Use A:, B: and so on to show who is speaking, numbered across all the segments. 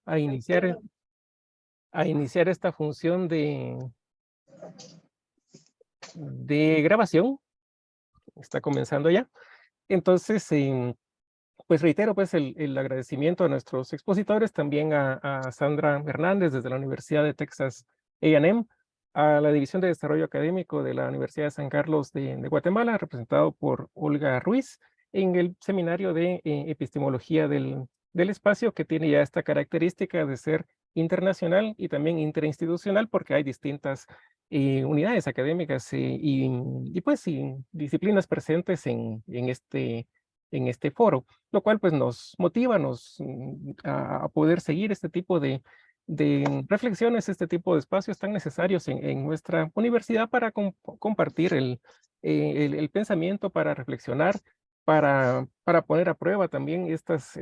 A: a iniciar, a iniciar esta función de grabación. Está comenzando ya. Entonces, pues reitero pues el agradecimiento a nuestros expositores, también a Sandra Hernández desde la Universidad de Texas A&M, a la División de Desarrollo Académico de la Universidad de San Carlos de Guatemala, representado por Olga Ruiz, en el seminario de epistemología del espacio, que tiene ya esta característica de ser internacional y también interinstitucional, porque hay distintas unidades académicas y pues disciplinas presentes en este foro, lo cual pues nos motiva a poder seguir este tipo de reflexiones, este tipo de espacios tan necesarios en nuestra universidad para compartir el pensamiento, para reflexionar, para poner a prueba también estas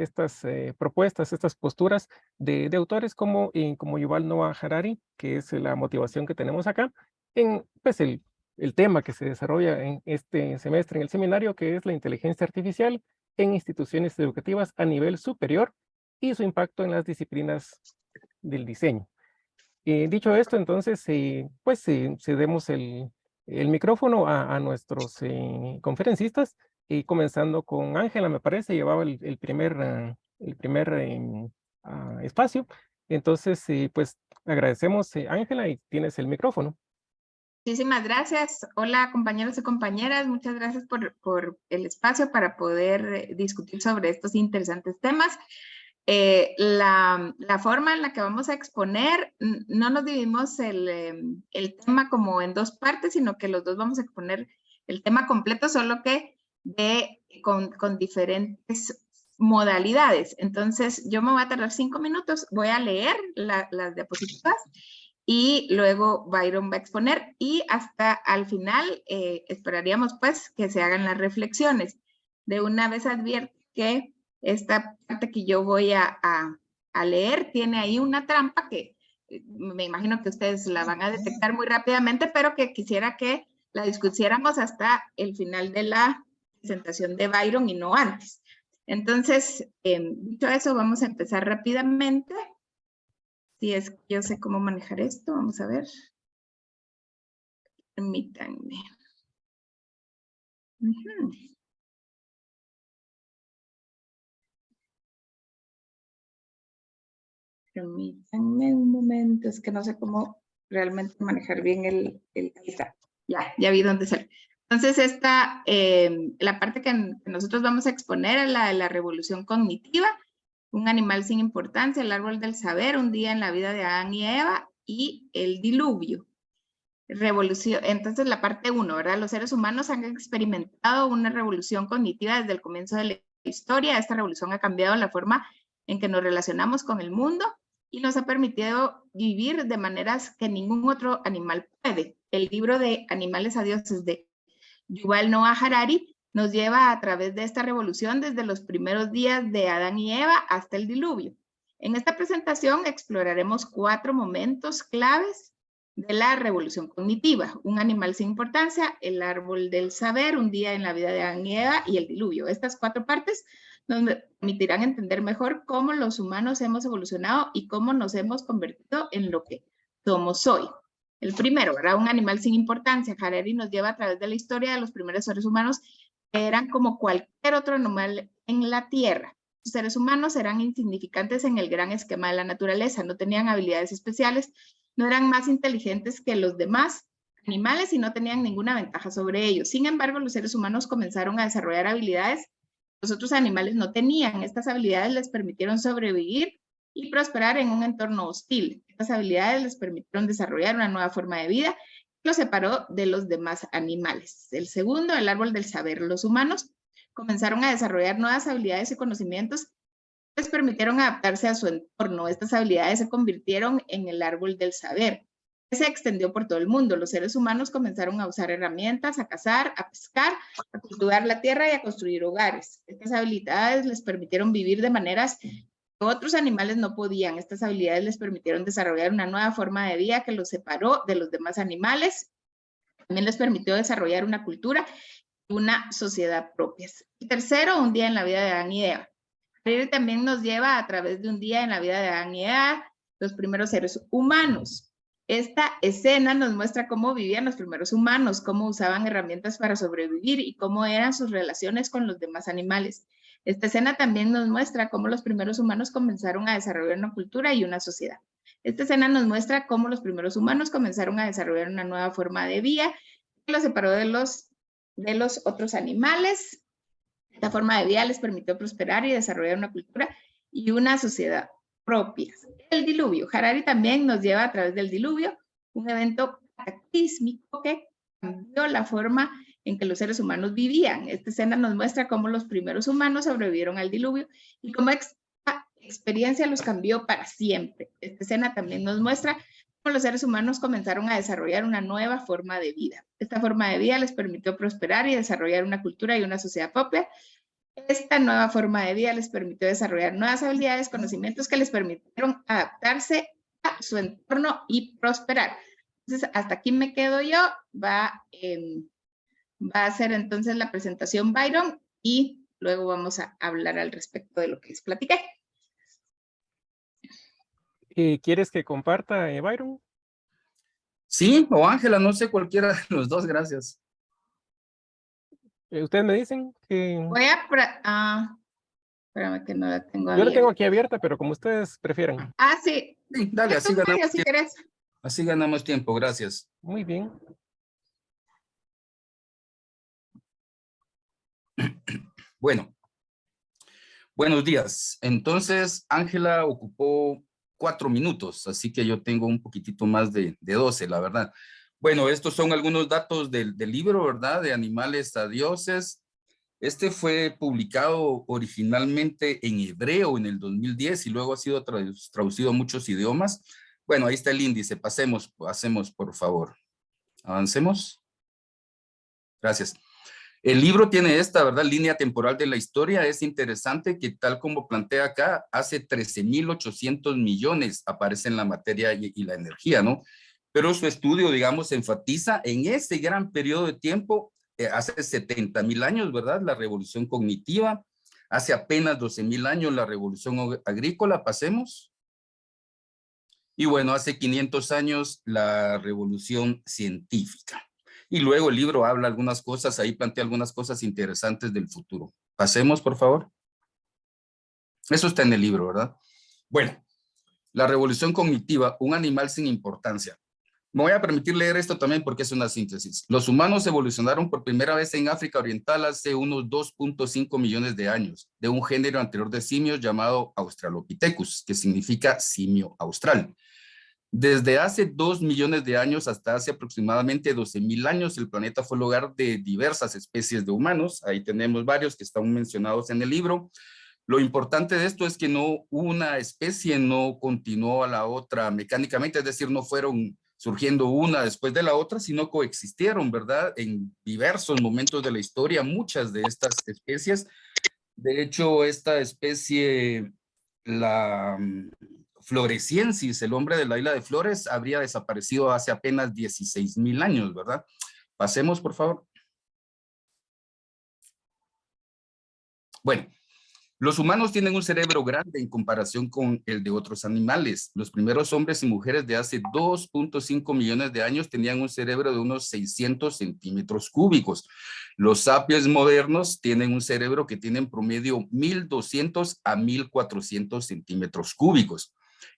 A: propuestas, estas posturas de autores como Yuval Noah Harari, que es la motivación que tenemos acá, en pues el tema que se desarrolla en este semestre en el seminario, que es la inteligencia artificial en instituciones educativas a nivel superior y su impacto en las disciplinas del diseño. Dicho esto, entonces, pues cedemos el micrófono a nuestros conferencistas, y comenzando con Ángela, me parece, llevaba el primer espacio. Entonces, pues agradecemos, Ángela, y tienes el micrófono.
B: Muchísimas gracias. Hola, compañeros y compañeras. Muchas gracias por el espacio para poder discutir sobre estos interesantes temas. La forma en la que vamos a exponer, no nos dividimos el tema como en dos partes, sino que los dos vamos a exponer el tema completo, solo que con diferentes modalidades. Entonces, yo me voy a tardar 5 minutos, voy a leer las diapositivas y luego Byron va a exponer y hasta al final esperaríamos pues que se hagan las reflexiones. De una vez advierto que esta parte que yo voy a leer tiene ahí una trampa que me imagino que ustedes la van a detectar muy rápidamente, pero que quisiera que la discutiéramos hasta el final de la presentación de Byron y no antes. Entonces, dicho eso, vamos a empezar rápidamente. Si es que yo sé cómo manejar esto, vamos a ver. Permítanme. Permítanme un momento, es que no sé cómo realmente manejar bien ahí está. Ya vi dónde sale. Entonces, la parte que nosotros vamos a exponer es la de la revolución cognitiva, un animal sin importancia, el árbol del saber, un día en la vida de Adán y Eva y el diluvio. Revolución, entonces la parte 1, ¿verdad? Los seres humanos han experimentado una revolución cognitiva desde el comienzo de la historia. Esta revolución ha cambiado la forma en que nos relacionamos con el mundo y nos ha permitido vivir de maneras que ningún otro animal puede. El libro de Animales a Dioses de Yuval Noah Harari nos lleva a través de esta revolución desde los primeros días de Adán y Eva hasta el diluvio. En esta presentación exploraremos 4 momentos claves de la revolución cognitiva: un animal sin importancia, el árbol del saber, un día en la vida de Adán y Eva y el diluvio. Estas 4 partes nos permitirán entender mejor cómo los humanos hemos evolucionado y cómo nos hemos convertido en lo que somos hoy. El primero, ¿verdad? Un animal sin importancia. Harari nos lleva a través de la historia de los primeros seres humanos que eran como cualquier otro animal en la Tierra. Los seres humanos eran insignificantes en el gran esquema de la naturaleza, no tenían habilidades especiales, no eran más inteligentes que los demás animales y no tenían ninguna ventaja sobre ellos. Sin embargo, los seres humanos comenzaron a desarrollar habilidades que los otros animales no tenían. Estas habilidades les permitieron sobrevivir y prosperar en un entorno hostil. Estas habilidades les permitieron desarrollar una nueva forma de vida que los separó de los demás animales. El segundo, el árbol del saber. Los humanos comenzaron a desarrollar nuevas habilidades y conocimientos que les permitieron adaptarse a su entorno. Estas habilidades se convirtieron en el árbol del saber, que se extendió por todo el mundo. Los seres humanos comenzaron a usar herramientas, a cazar, a pescar, a cultivar la tierra y a construir hogares. Estas habilidades les permitieron vivir de maneras que otros animales no podían. Estas habilidades les permitieron desarrollar una nueva forma de vida que los separó de los demás animales. También les permitió desarrollar una cultura y una sociedad propias. Y tercero, un día en la vida de Adán y Eva. Harari también nos lleva a través de un día en la vida de Adán y Eva, los primeros seres humanos. Esta escena nos muestra cómo vivían los primeros humanos, cómo usaban herramientas para sobrevivir y cómo eran sus relaciones con los demás animales. Esta escena también nos muestra cómo los primeros humanos comenzaron a desarrollar una cultura y una sociedad. Esta escena nos muestra cómo los primeros humanos comenzaron a desarrollar una nueva forma de vida que los separó de los otros animales. Esta forma de vida les permitió prosperar y desarrollar una cultura y una sociedad propias. El diluvio. Harari también nos lleva a través del diluvio, un evento cataclísmico que cambió la forma en que los seres humanos vivían. Esta escena nos muestra cómo los primeros humanos sobrevivieron al diluvio y cómo esta experiencia los cambió para siempre. Esta escena también nos muestra cómo los seres humanos comenzaron a desarrollar una nueva forma de vida. Esta forma de vida les permitió prosperar y desarrollar una cultura y una sociedad propia. Esta nueva forma de vida les permitió desarrollar nuevas habilidades, conocimientos que les permitieron adaptarse a su entorno y prosperar. Entonces, hasta aquí me quedo yo. Va a hacer entonces la presentación Byron y luego vamos a hablar al respecto de lo que les platiqué.
A: ¿Quieres que comparta, Byron?
C: Sí, o Ángela, no sé, cualquiera de los dos, gracias.
A: Ustedes me dicen que...
B: Voy a... espérame que no la tengo
A: Yo
B: abierta.
A: la tengo aquí abierta, pero como ustedes prefieran.
B: Ah, sí.
C: Sí, dale, así ganamos
B: si
C: tiempo.
B: querés.
C: Así ganamos tiempo, gracias.
A: Muy bien.
C: Bueno, buenos días. Entonces, Ángela ocupó 4 minutos, así que yo tengo un poquitito más de 12, la verdad. Bueno, estos son algunos datos del libro, ¿verdad? De Animales a Dioses. Este fue publicado originalmente en hebreo en el 2010 y luego ha sido traducido a muchos idiomas. Bueno, ahí está el índice. Pasemos, por favor. Avancemos. Gracias. El libro tiene esta, ¿verdad? Línea temporal de la historia. Es interesante que tal como plantea acá, hace 13.800 millones aparece en la materia y la energía, ¿no? Pero su estudio, digamos, enfatiza en ese gran periodo de tiempo, hace 70.000 años, ¿verdad? La revolución cognitiva. Hace apenas 12.000 años la revolución agrícola, pasemos. Y bueno, hace 500 años la revolución científica. Y luego el libro habla algunas cosas, ahí plantea algunas cosas interesantes del futuro. Pasemos, por favor. Eso está en el libro, ¿verdad? Bueno, la revolución cognitiva, un animal sin importancia. Me voy a permitir leer esto también porque es una síntesis. Los humanos evolucionaron por primera vez en África Oriental hace unos 2.5 millones de años, de un género anterior de simios llamado Australopithecus, que significa simio austral. Desde hace 2 millones de años hasta hace aproximadamente 12.000 años, el planeta fue el hogar de diversas especies de humanos. Ahí tenemos varios que están mencionados en el libro. Lo importante de esto es que una especie no continuó a la otra mecánicamente, es decir, no fueron surgiendo una después de la otra, sino coexistieron, ¿verdad? En diversos momentos de la historia, muchas de estas especies. De hecho, esta especie, la Floresiensis, el hombre de la isla de Flores, habría desaparecido hace apenas 16.000 años, ¿verdad? Pasemos, por favor. Bueno, los humanos tienen un cerebro grande en comparación con el de otros animales. Los primeros hombres y mujeres de hace 2.5 millones de años tenían un cerebro de unos 600 centímetros cúbicos. Los sapiens modernos tienen un cerebro que tiene en promedio 1.200 a 1.400 centímetros cúbicos.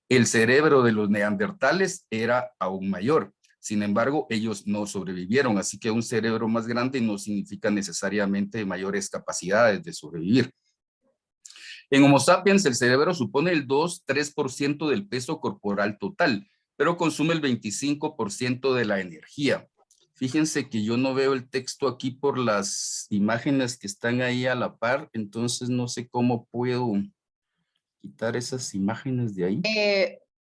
C: El cerebro de los neandertales era aún mayor. Sin embargo, ellos no sobrevivieron, así que un cerebro más grande no significa necesariamente mayores capacidades de sobrevivir. En Homo sapiens, el cerebro supone el 2-3% del peso corporal total, pero consume el 25% de la energía. Fíjense que yo no veo el texto aquí por las imágenes que están ahí a la par, entonces no sé cómo puedo quitar esas imágenes de ahí.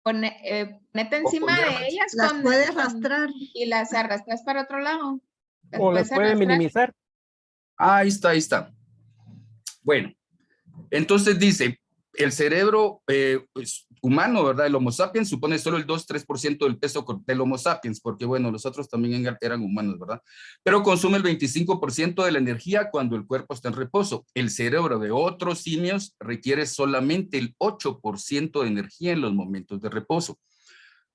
B: Ponete encima de ellas.
D: Las puedes arrastrar.
B: Y las arrastras para otro lado.
A: O las puede
B: arrastrar.
A: minimizar.
C: Ahí está, ahí está. Bueno, entonces dice, el cerebro pues, humano, ¿verdad? El Homo sapiens supone solo el 2-3% del peso del Homo sapiens, porque bueno, los otros también eran humanos, ¿verdad? Pero consume el 25% de la energía cuando el cuerpo está en reposo. El cerebro de otros simios requiere solamente el 8% de energía en los momentos de reposo.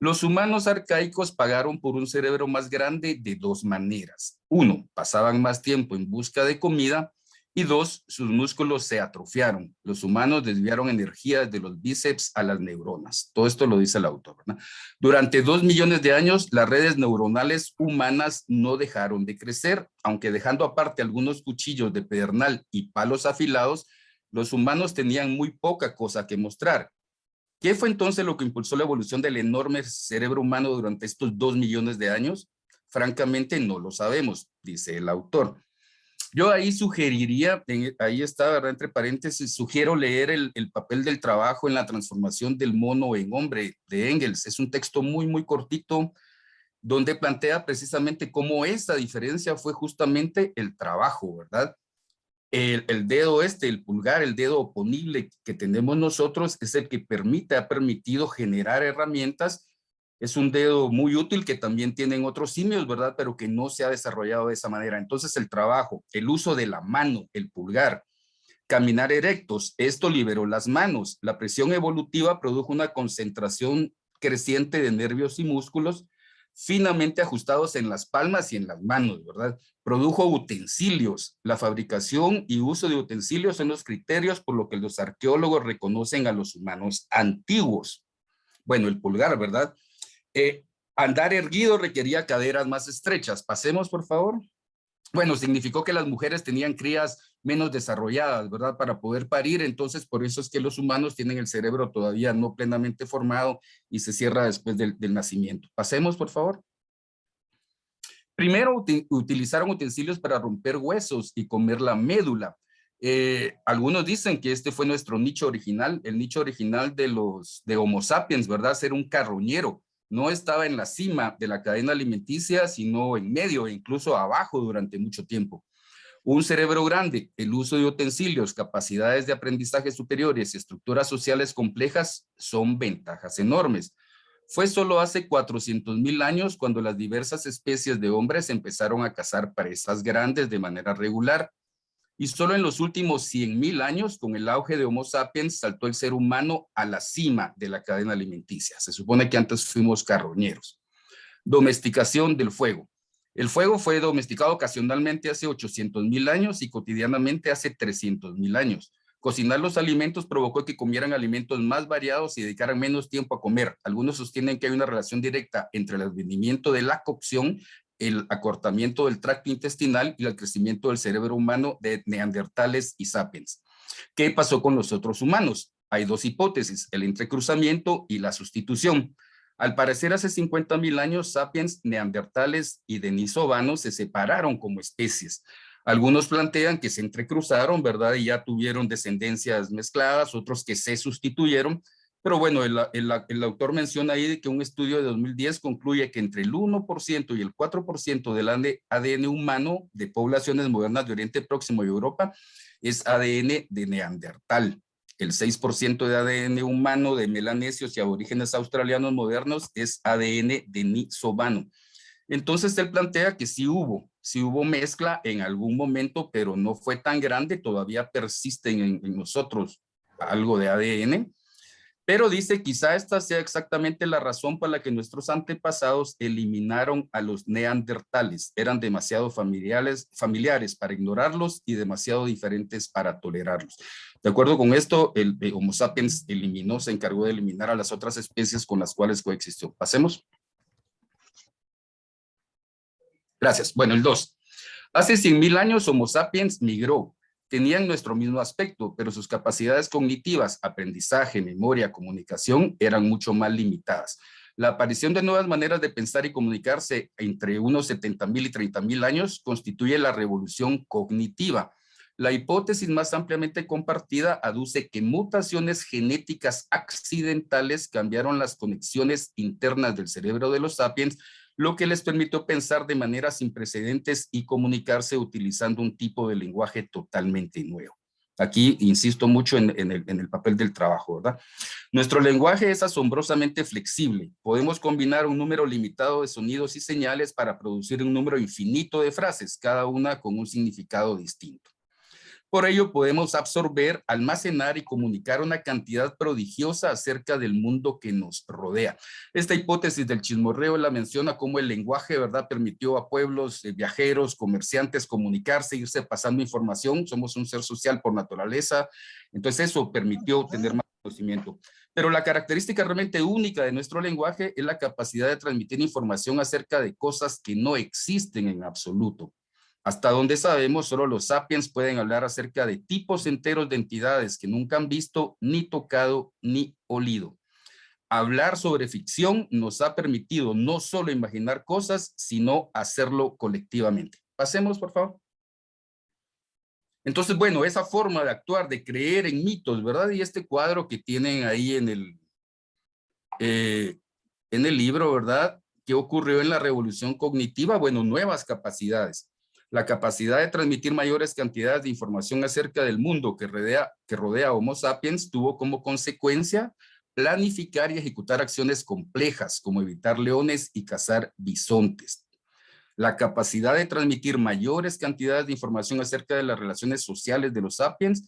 C: Los humanos arcaicos pagaron por un cerebro más grande de dos maneras. Uno, pasaban más tiempo en busca de comida, y dos, sus músculos se atrofiaron. Los humanos desviaron energía desde los bíceps a las neuronas. Todo esto lo dice el autor, ¿verdad? Durante 2 millones de años, las redes neuronales humanas no dejaron de crecer, aunque dejando aparte algunos cuchillos de pedernal y palos afilados, los humanos tenían muy poca cosa que mostrar. ¿Qué fue entonces lo que impulsó la evolución del enorme cerebro humano durante estos 2 millones de años? Francamente, no lo sabemos, dice el autor. Yo ahí sugeriría, ahí está, ¿verdad? Entre paréntesis, sugiero leer el papel del trabajo en la transformación del mono en hombre de Engels. Es un texto muy, muy cortito, donde plantea precisamente cómo esa diferencia fue justamente el trabajo, ¿verdad? El dedo el pulgar, el dedo oponible que tenemos nosotros es el que ha permitido generar herramientas. Es un dedo muy útil que también tienen otros simios, ¿verdad? Pero que no se ha desarrollado de esa manera. Entonces el trabajo, el uso de la mano, el pulgar, caminar erectos, esto liberó las manos. La presión evolutiva produjo una concentración creciente de nervios y músculos finamente ajustados en las palmas y en las manos, ¿verdad? Produjo utensilios. La fabricación y uso de utensilios son los criterios por lo que los arqueólogos reconocen a los humanos antiguos. Bueno, el pulgar, ¿verdad? Andar erguido requería caderas más estrechas. Pasemos, por favor. Bueno, significó que las mujeres tenían crías menos desarrolladas, ¿verdad? Para poder parir, entonces por eso es que los humanos tienen el cerebro todavía no plenamente formado y se cierra después del nacimiento. Pasemos, por favor. Primero utilizaron utensilios para romper huesos y comer la médula. Algunos dicen que este fue nuestro nicho original, el nicho original de Homo sapiens, ¿verdad? Ser un carroñero. No estaba en la cima de la cadena alimenticia, sino en medio e incluso abajo durante mucho tiempo. Un cerebro grande, el uso de utensilios, capacidades de aprendizaje superiores y estructuras sociales complejas son ventajas enormes. Fue solo hace 400,000 años cuando las diversas especies de hombres empezaron a cazar presas grandes de manera regular. Y solo en los últimos 100,000 años, con el auge de Homo sapiens, saltó el ser humano a la cima de la cadena alimenticia. Se supone que antes fuimos carroñeros. Domesticación del fuego. El fuego fue domesticado ocasionalmente hace 800,000 años y cotidianamente hace 300,000 años. Cocinar los alimentos provocó que comieran alimentos más variados y dedicaran menos tiempo a comer. Algunos sostienen que hay una relación directa entre el advenimiento de la cocción, el acortamiento del tracto intestinal y el crecimiento del cerebro humano de neandertales y sapiens. ¿Qué pasó con los otros humanos? Hay dos hipótesis, el entrecruzamiento y la sustitución. Al parecer, hace 50,000 años, sapiens, neandertales y denisovanos se separaron como especies. Algunos plantean que se entrecruzaron, ¿verdad? Y ya tuvieron descendencias mezcladas, otros que se sustituyeron. Pero bueno, el autor menciona ahí que un estudio de 2010 concluye que entre el 1% y el 4% del ADN humano de poblaciones modernas de Oriente Próximo y Europa es ADN de neandertal. El 6% de ADN humano de melanesios y aborígenes australianos modernos es ADN denisovano. Entonces él plantea que sí hubo mezcla en algún momento, pero no fue tan grande, todavía persisten en nosotros algo de ADN, pero dice quizá esta sea exactamente la razón por la que nuestros antepasados eliminaron a los neandertales. Eran demasiado familiares para ignorarlos y demasiado diferentes para tolerarlos. De acuerdo con esto, el Homo sapiens se encargó de eliminar a las otras especies con las cuales coexistió. Pasemos. Gracias. Bueno, el 2. Hace 100,000 años Homo sapiens migró. Tenían nuestro mismo aspecto, pero sus capacidades cognitivas, aprendizaje, memoria, comunicación eran mucho más limitadas. La aparición de nuevas maneras de pensar y comunicarse entre unos 70,000 y 30,000 años constituye la revolución cognitiva. La hipótesis más ampliamente compartida aduce que mutaciones genéticas accidentales cambiaron las conexiones internas del cerebro de los sapiens, lo que les permitió pensar de manera sin precedentes y comunicarse utilizando un tipo de lenguaje totalmente nuevo. Aquí insisto mucho en el papel del trabajo, ¿verdad? Nuestro lenguaje es asombrosamente flexible. Podemos combinar un número limitado de sonidos y señales para producir un número infinito de frases, cada una con un significado distinto. Por ello podemos absorber, almacenar y comunicar una cantidad prodigiosa acerca del mundo que nos rodea. Esta hipótesis del chismorreo la menciona como el lenguaje, ¿verdad?, permitió a pueblos, viajeros, comerciantes comunicarse, irse pasando información. Somos un ser social por naturaleza, entonces eso permitió tener más conocimiento. Pero la característica realmente única de nuestro lenguaje es la capacidad de transmitir información acerca de cosas que no existen en absoluto. Hasta donde sabemos, solo los sapiens pueden hablar acerca de tipos enteros de entidades que nunca han visto, ni tocado, ni olido. Hablar sobre ficción nos ha permitido no solo imaginar cosas, sino hacerlo colectivamente. Pasemos, por favor. Entonces, bueno, esa forma de actuar, de creer en mitos, ¿verdad? Y este cuadro que tienen ahí en el libro, ¿verdad? ¿Qué ocurrió en la revolución cognitiva? Bueno, nuevas capacidades. La capacidad de transmitir mayores cantidades de información acerca del mundo que rodea a Homo sapiens tuvo como consecuencia planificar y ejecutar acciones complejas, como evitar leones y cazar bisontes. La capacidad de transmitir mayores cantidades de información acerca de las relaciones sociales de los sapiens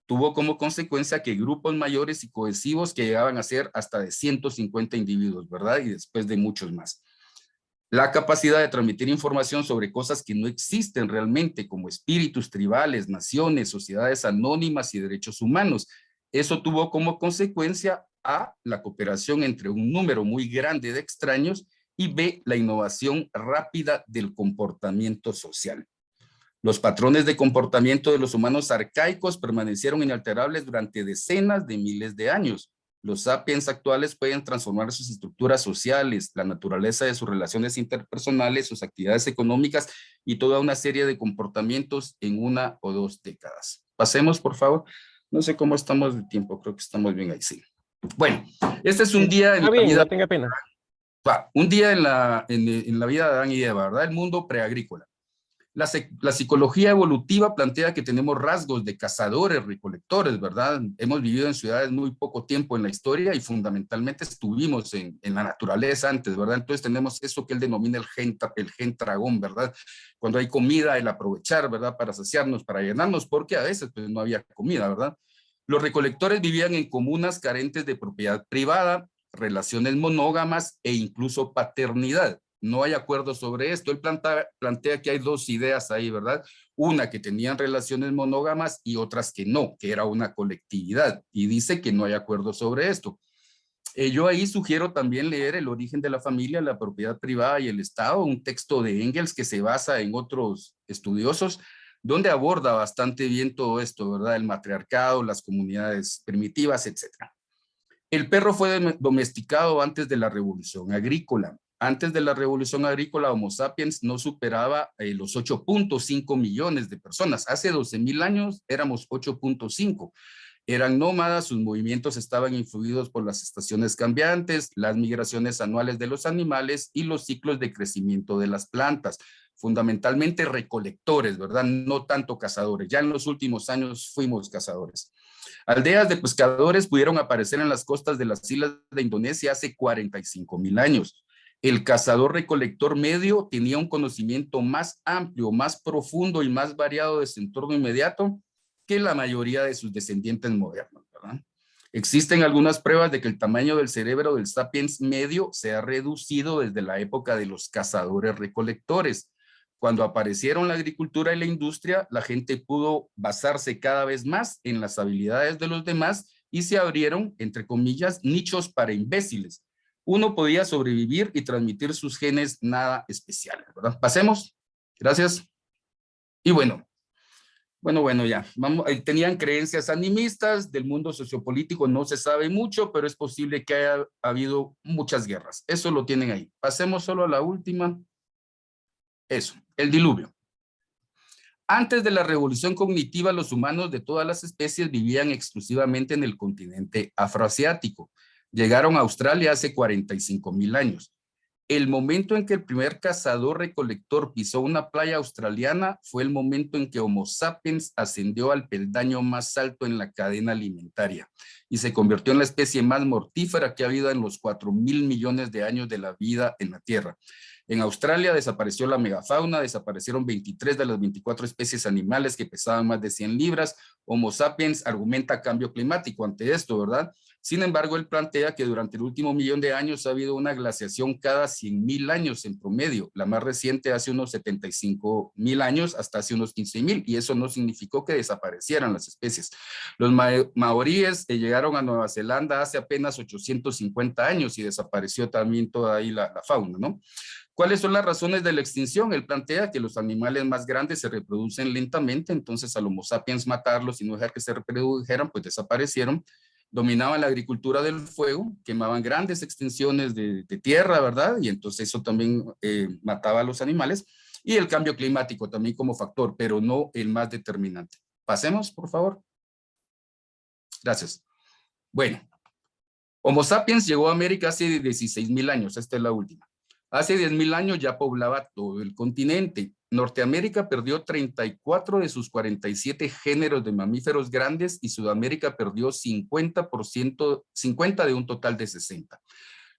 C: tuvo como consecuencia que grupos mayores y cohesivos que llegaban a ser hasta de 150 individuos, ¿verdad? Y después de muchos más. La capacidad de transmitir información sobre cosas que no existen realmente, como espíritus tribales, naciones, sociedades anónimas y derechos humanos. Eso tuvo como consecuencia A, la cooperación entre un número muy grande de extraños y B, la innovación rápida del comportamiento social. Los patrones de comportamiento de los humanos arcaicos permanecieron inalterables durante decenas de miles de años. Los sapiens actuales pueden transformar sus estructuras sociales, la naturaleza de sus relaciones interpersonales, sus actividades económicas y toda una serie de comportamientos en 1 o 2 décadas. Pasemos, por favor. No sé cómo estamos de tiempo, creo que estamos bien ahí, sí. Bueno, este es un día en
A: Está
C: la
A: bien,
C: vida.
A: no tenga pena.
C: Un día en la vida de Adán y Eva, ¿verdad? El mundo preagrícola. La psicología evolutiva plantea que tenemos rasgos de cazadores, recolectores, ¿verdad? Hemos vivido en ciudades muy poco tiempo en la historia y fundamentalmente estuvimos en la naturaleza antes, ¿verdad? Entonces tenemos eso que él denomina el gen dragón, ¿verdad? Cuando hay comida, el aprovechar, ¿verdad? Para saciarnos, para llenarnos, porque a veces pues, no había comida, ¿verdad? Los recolectores vivían en comunas carentes de propiedad privada, relaciones monógamas e incluso paternidad. No hay acuerdo sobre esto. Él plantea que hay 2 ideas ahí, ¿verdad? Una que tenían relaciones monógamas y otras que no, que era una colectividad. Y dice que no hay acuerdo sobre esto. Yo ahí sugiero también leer El origen de la familia, la propiedad privada y el Estado, un texto de Engels que se basa en otros estudiosos, donde aborda bastante bien todo esto, ¿verdad? El matriarcado, las comunidades primitivas, etc. El perro fue domesticado antes de la revolución agrícola. Antes de la revolución agrícola, Homo sapiens no superaba los 8.5 millones de personas. Hace 12,000 años éramos 8.5. Eran nómadas, sus movimientos estaban influidos por las estaciones cambiantes, las migraciones anuales de los animales y los ciclos de crecimiento de las plantas. Fundamentalmente recolectores, ¿verdad? No tanto cazadores. Ya en los últimos años fuimos cazadores. Aldeas de pescadores pudieron aparecer en las costas de las islas de Indonesia hace 45,000 años. El cazador-recolector medio tenía un conocimiento más amplio, más profundo y más variado de su entorno inmediato que la mayoría de sus descendientes modernos, ¿verdad? Existen algunas pruebas de que el tamaño del cerebro del sapiens medio se ha reducido desde la época de los cazadores-recolectores. Cuando aparecieron la agricultura y la industria, la gente pudo basarse cada vez más en las habilidades de los demás y se abrieron, entre comillas, nichos para imbéciles. Uno podía sobrevivir y transmitir sus genes nada especiales, ¿verdad? Pasemos. Gracias. Y bueno, ya. Vamos, tenían creencias animistas, del mundo sociopolítico no se sabe mucho, pero es posible que haya habido muchas guerras. Eso lo tienen ahí. Pasemos solo a la última. Eso, el diluvio. Antes de la revolución cognitiva, los humanos de todas las especies vivían exclusivamente en el continente afroasiático. Llegaron a Australia hace 45,000 años. El momento en que el primer cazador-recolector pisó una playa australiana fue el momento en que Homo sapiens ascendió al peldaño más alto en la cadena alimentaria y se convirtió en la especie más mortífera que ha habido en los 4.000 millones de años de la vida en la Tierra. En Australia desapareció la megafauna, desaparecieron 23 de las 24 especies animales que pesaban más de 100 libras. Homo sapiens argumenta cambio climático ante esto, ¿verdad? Sin embargo, él plantea que durante el último millón de años ha habido una glaciación cada 100.000 años en promedio. La más reciente hace unos 75.000 años hasta hace unos 15.000, y eso no significó que desaparecieran las especies. Los maoríes llegaron a Nueva Zelanda hace apenas 850 años y desapareció también toda ahí la fauna, ¿no? ¿Cuáles son las razones de la extinción? Él plantea que los animales más grandes se reproducen lentamente, entonces al Homo sapiens matarlos y no dejar que se reprodujeran, pues desaparecieron. Dominaban la agricultura del fuego, quemaban grandes extensiones de tierra, ¿verdad? Y entonces eso también mataba a los animales. Y el cambio climático también como factor, pero no el más determinante. Pasemos, por favor. Gracias. Bueno, Homo sapiens llegó a América hace 16.000 años, esta es la última. Hace 10.000 años ya poblaba todo el continente. Norteamérica perdió 34 de sus 47 géneros de mamíferos grandes y Sudamérica perdió 50 de un total de 60.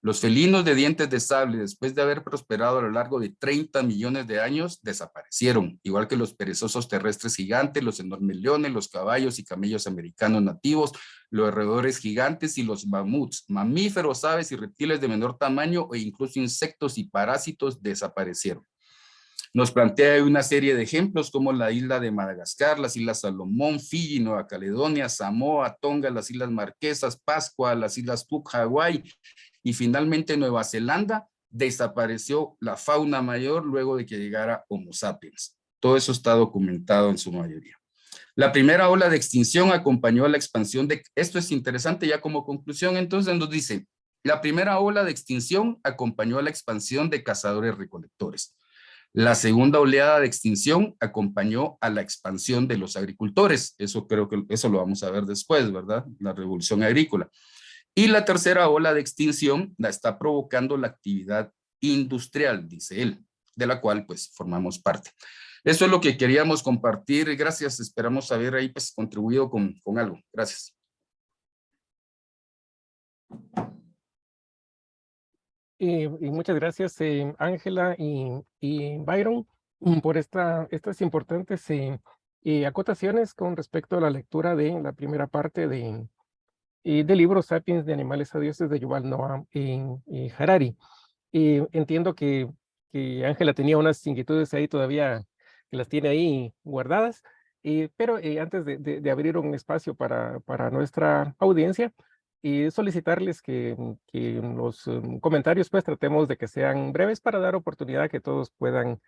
C: Los felinos de dientes de sable, después de haber prosperado a lo largo de 30 millones de años, desaparecieron, igual que los perezosos terrestres gigantes, los enormes leones, los caballos y camellos americanos nativos, los roedores gigantes y los mamuts, mamíferos, aves y reptiles de menor tamaño e incluso insectos y parásitos desaparecieron. Nos plantea una serie de ejemplos como la isla de Madagascar, las islas Salomón, Fiji, Nueva Caledonia, Samoa, Tonga, las islas Marquesas, Pascua, las islas Cook, Hawái y finalmente Nueva Zelanda. Desapareció la fauna mayor luego de que llegara Homo sapiens. Todo eso está documentado en su mayoría. La primera ola de extinción acompañó a la expansión de, esto es interesante ya como conclusión, entonces nos dice, la primera ola de extinción acompañó a la expansión de cazadores-recolectores. La segunda oleada de extinción acompañó a la expansión de los agricultores. Eso creo que eso lo vamos a ver después, ¿verdad? La revolución agrícola. Y la tercera ola de extinción la está provocando la actividad industrial, dice él, de la cual pues formamos parte. Eso es lo que queríamos compartir. Gracias. Esperamos haber ahí pues contribuido con algo. Gracias.
A: Y muchas gracias, Ángela y Byron, por estas importantes acotaciones con respecto a la lectura de la primera parte del libro Sapiens de animales a dioses de Yuval Noah Harari. Entiendo que Ángela tenía unas inquietudes ahí todavía, que las tiene ahí guardadas, pero antes de abrir un espacio para nuestra audiencia, y solicitarles que en los comentarios pues tratemos de que sean breves para dar oportunidad a que todos puedan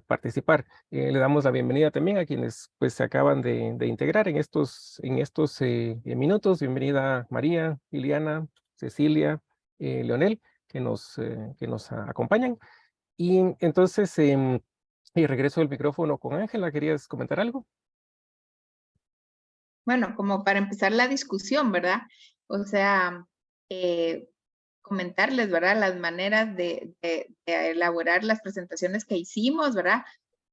A: participar. Le damos la bienvenida también a quienes pues se acaban de integrar en estos minutos. Bienvenida María, Liliana, Cecilia, Leonel, que nos acompañan. Y entonces, y regreso el micrófono con Ángela. ¿Querías comentar algo?
B: Bueno, como para empezar la discusión, ¿verdad? O sea, comentarles, ¿verdad? Las maneras de elaborar las presentaciones que hicimos, ¿verdad?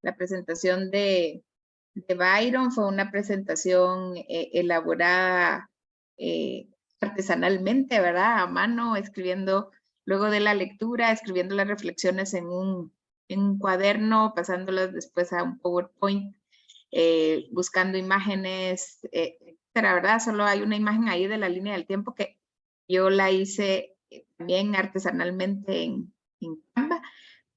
B: La presentación de Byron fue una presentación elaborada artesanalmente, ¿verdad? A mano, escribiendo, luego de la lectura, escribiendo las reflexiones en un cuaderno, pasándolas después a un PowerPoint, buscando imágenes, etcétera, ¿verdad? Solo hay una imagen ahí de la línea del tiempo que yo la hice también artesanalmente en Canva.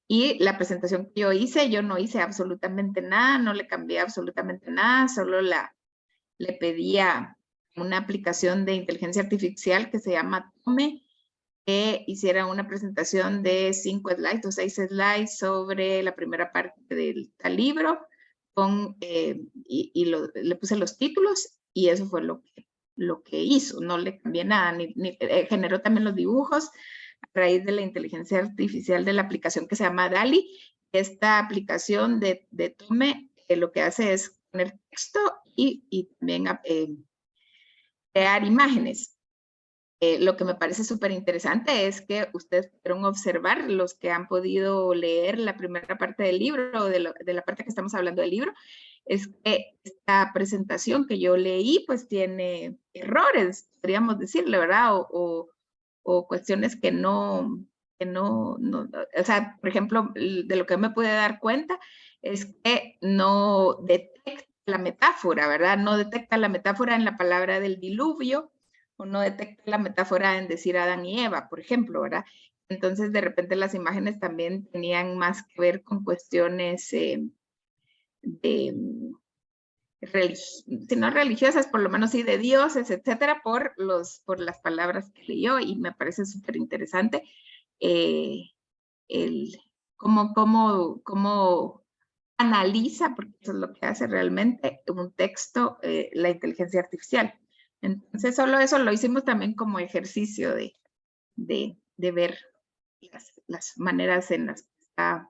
B: Y la presentación que yo hice, yo no hice absolutamente nada, no le cambié absolutamente nada, solo le pedía una aplicación de inteligencia artificial que se llama Tome, que hiciera una presentación de 5 slides o 6 slides sobre la primera parte del tal libro, le puse los títulos y eso fue lo que hizo, no le cambié nada, generó también los dibujos a raíz de la inteligencia artificial de la aplicación que se llama DALL-E. Esta aplicación de Tome lo que hace es poner texto y también crear imágenes. lo que me parece súper interesante es que ustedes pudieron observar, los que han podido leer la primera parte del libro, de la parte que estamos hablando del libro, es que esta presentación que yo leí, pues tiene errores, podríamos decirle, ¿verdad? O cuestiones que no, o sea, por ejemplo, de lo que me pude dar cuenta es que no detecta la metáfora, ¿verdad? No detecta la metáfora en la palabra del diluvio, o no detecta la metáfora en decir Adán y Eva, por ejemplo, ¿verdad? Entonces, de repente las imágenes también tenían más que ver con cuestiones de, si no religiosas, por lo menos sí de dioses, etcétera, por las palabras que leyó, y me parece súper interesante el cómo analiza, porque eso es lo que hace realmente un texto, la inteligencia artificial. Entonces, solo eso lo hicimos también como ejercicio de ver las maneras en las que está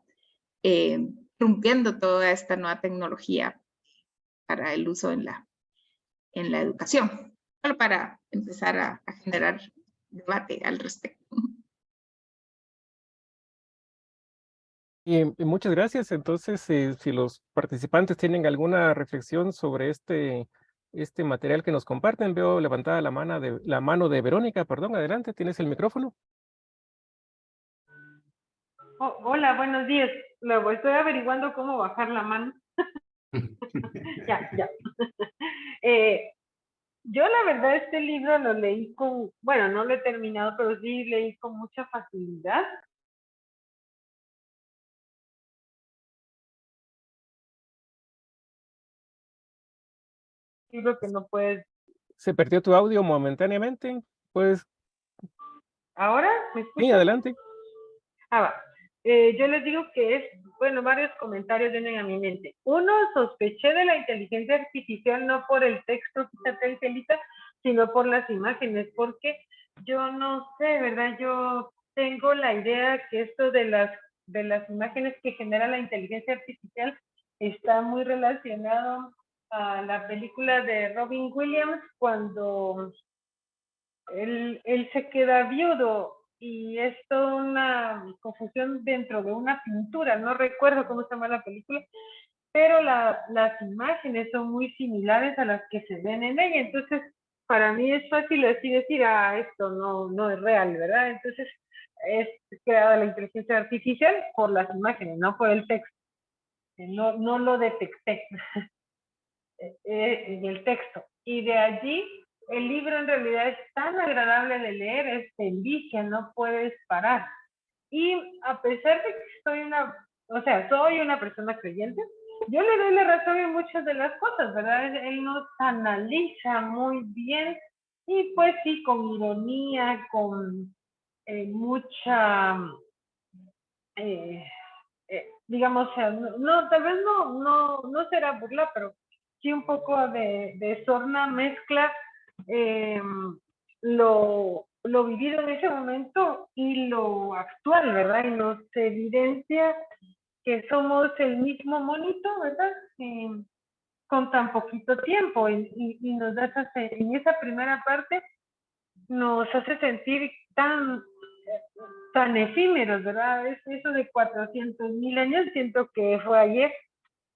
B: rompiendo toda esta nueva tecnología para el uso en la educación, solo para empezar a generar debate al respecto.
A: Y muchas gracias. Entonces, si los participantes tienen alguna reflexión sobre este material que nos comparten, veo levantada la mano de Verónica, perdón, adelante, tienes el micrófono.
D: Hola, buenos días. Estoy averiguando cómo bajar la mano. Ya. Yo la verdad este libro lo leí bueno, no lo he terminado, pero sí leí con mucha facilidad. Libro que no puedes.
A: Se perdió tu audio momentáneamente. Pues,
D: ¿Ahora me
A: sí,
D: escuchas?
A: adelante.
D: Va. Yo les digo que bueno, varios comentarios vienen a mi mente. Uno, sospeché de la inteligencia artificial no por el texto, fíjate, Angelita, sino por las imágenes, porque yo no sé, ¿verdad? Yo tengo la idea que esto de las imágenes que genera la inteligencia artificial está muy relacionado a la película de Robin Williams cuando él se queda viudo y es toda una confusión dentro de una pintura, no recuerdo cómo se llama la película, pero las imágenes son muy similares a las que se ven en ella, entonces para mí es fácil así decir, esto no es real, ¿verdad? Entonces es creada la inteligencia artificial por las imágenes, no por el texto. No lo detecté en el texto. Y de allí el libro en realidad es tan agradable de leer, es de envicia, no puedes parar. Y a pesar de que soy una persona creyente, yo le doy la razón en muchas de las cosas, ¿verdad? Él nos analiza muy bien y pues sí, con ironía, con mucha, digamos, no, tal vez no será burla, pero sí un poco de sorna mezcla lo vivido en ese momento y lo actual, ¿verdad? Y nos evidencia que somos el mismo monito, ¿verdad? Con tan poquito tiempo y nos da en esa primera parte nos hace sentir tan efímeros, ¿verdad? Es eso de 400,000 años, siento que fue ayer,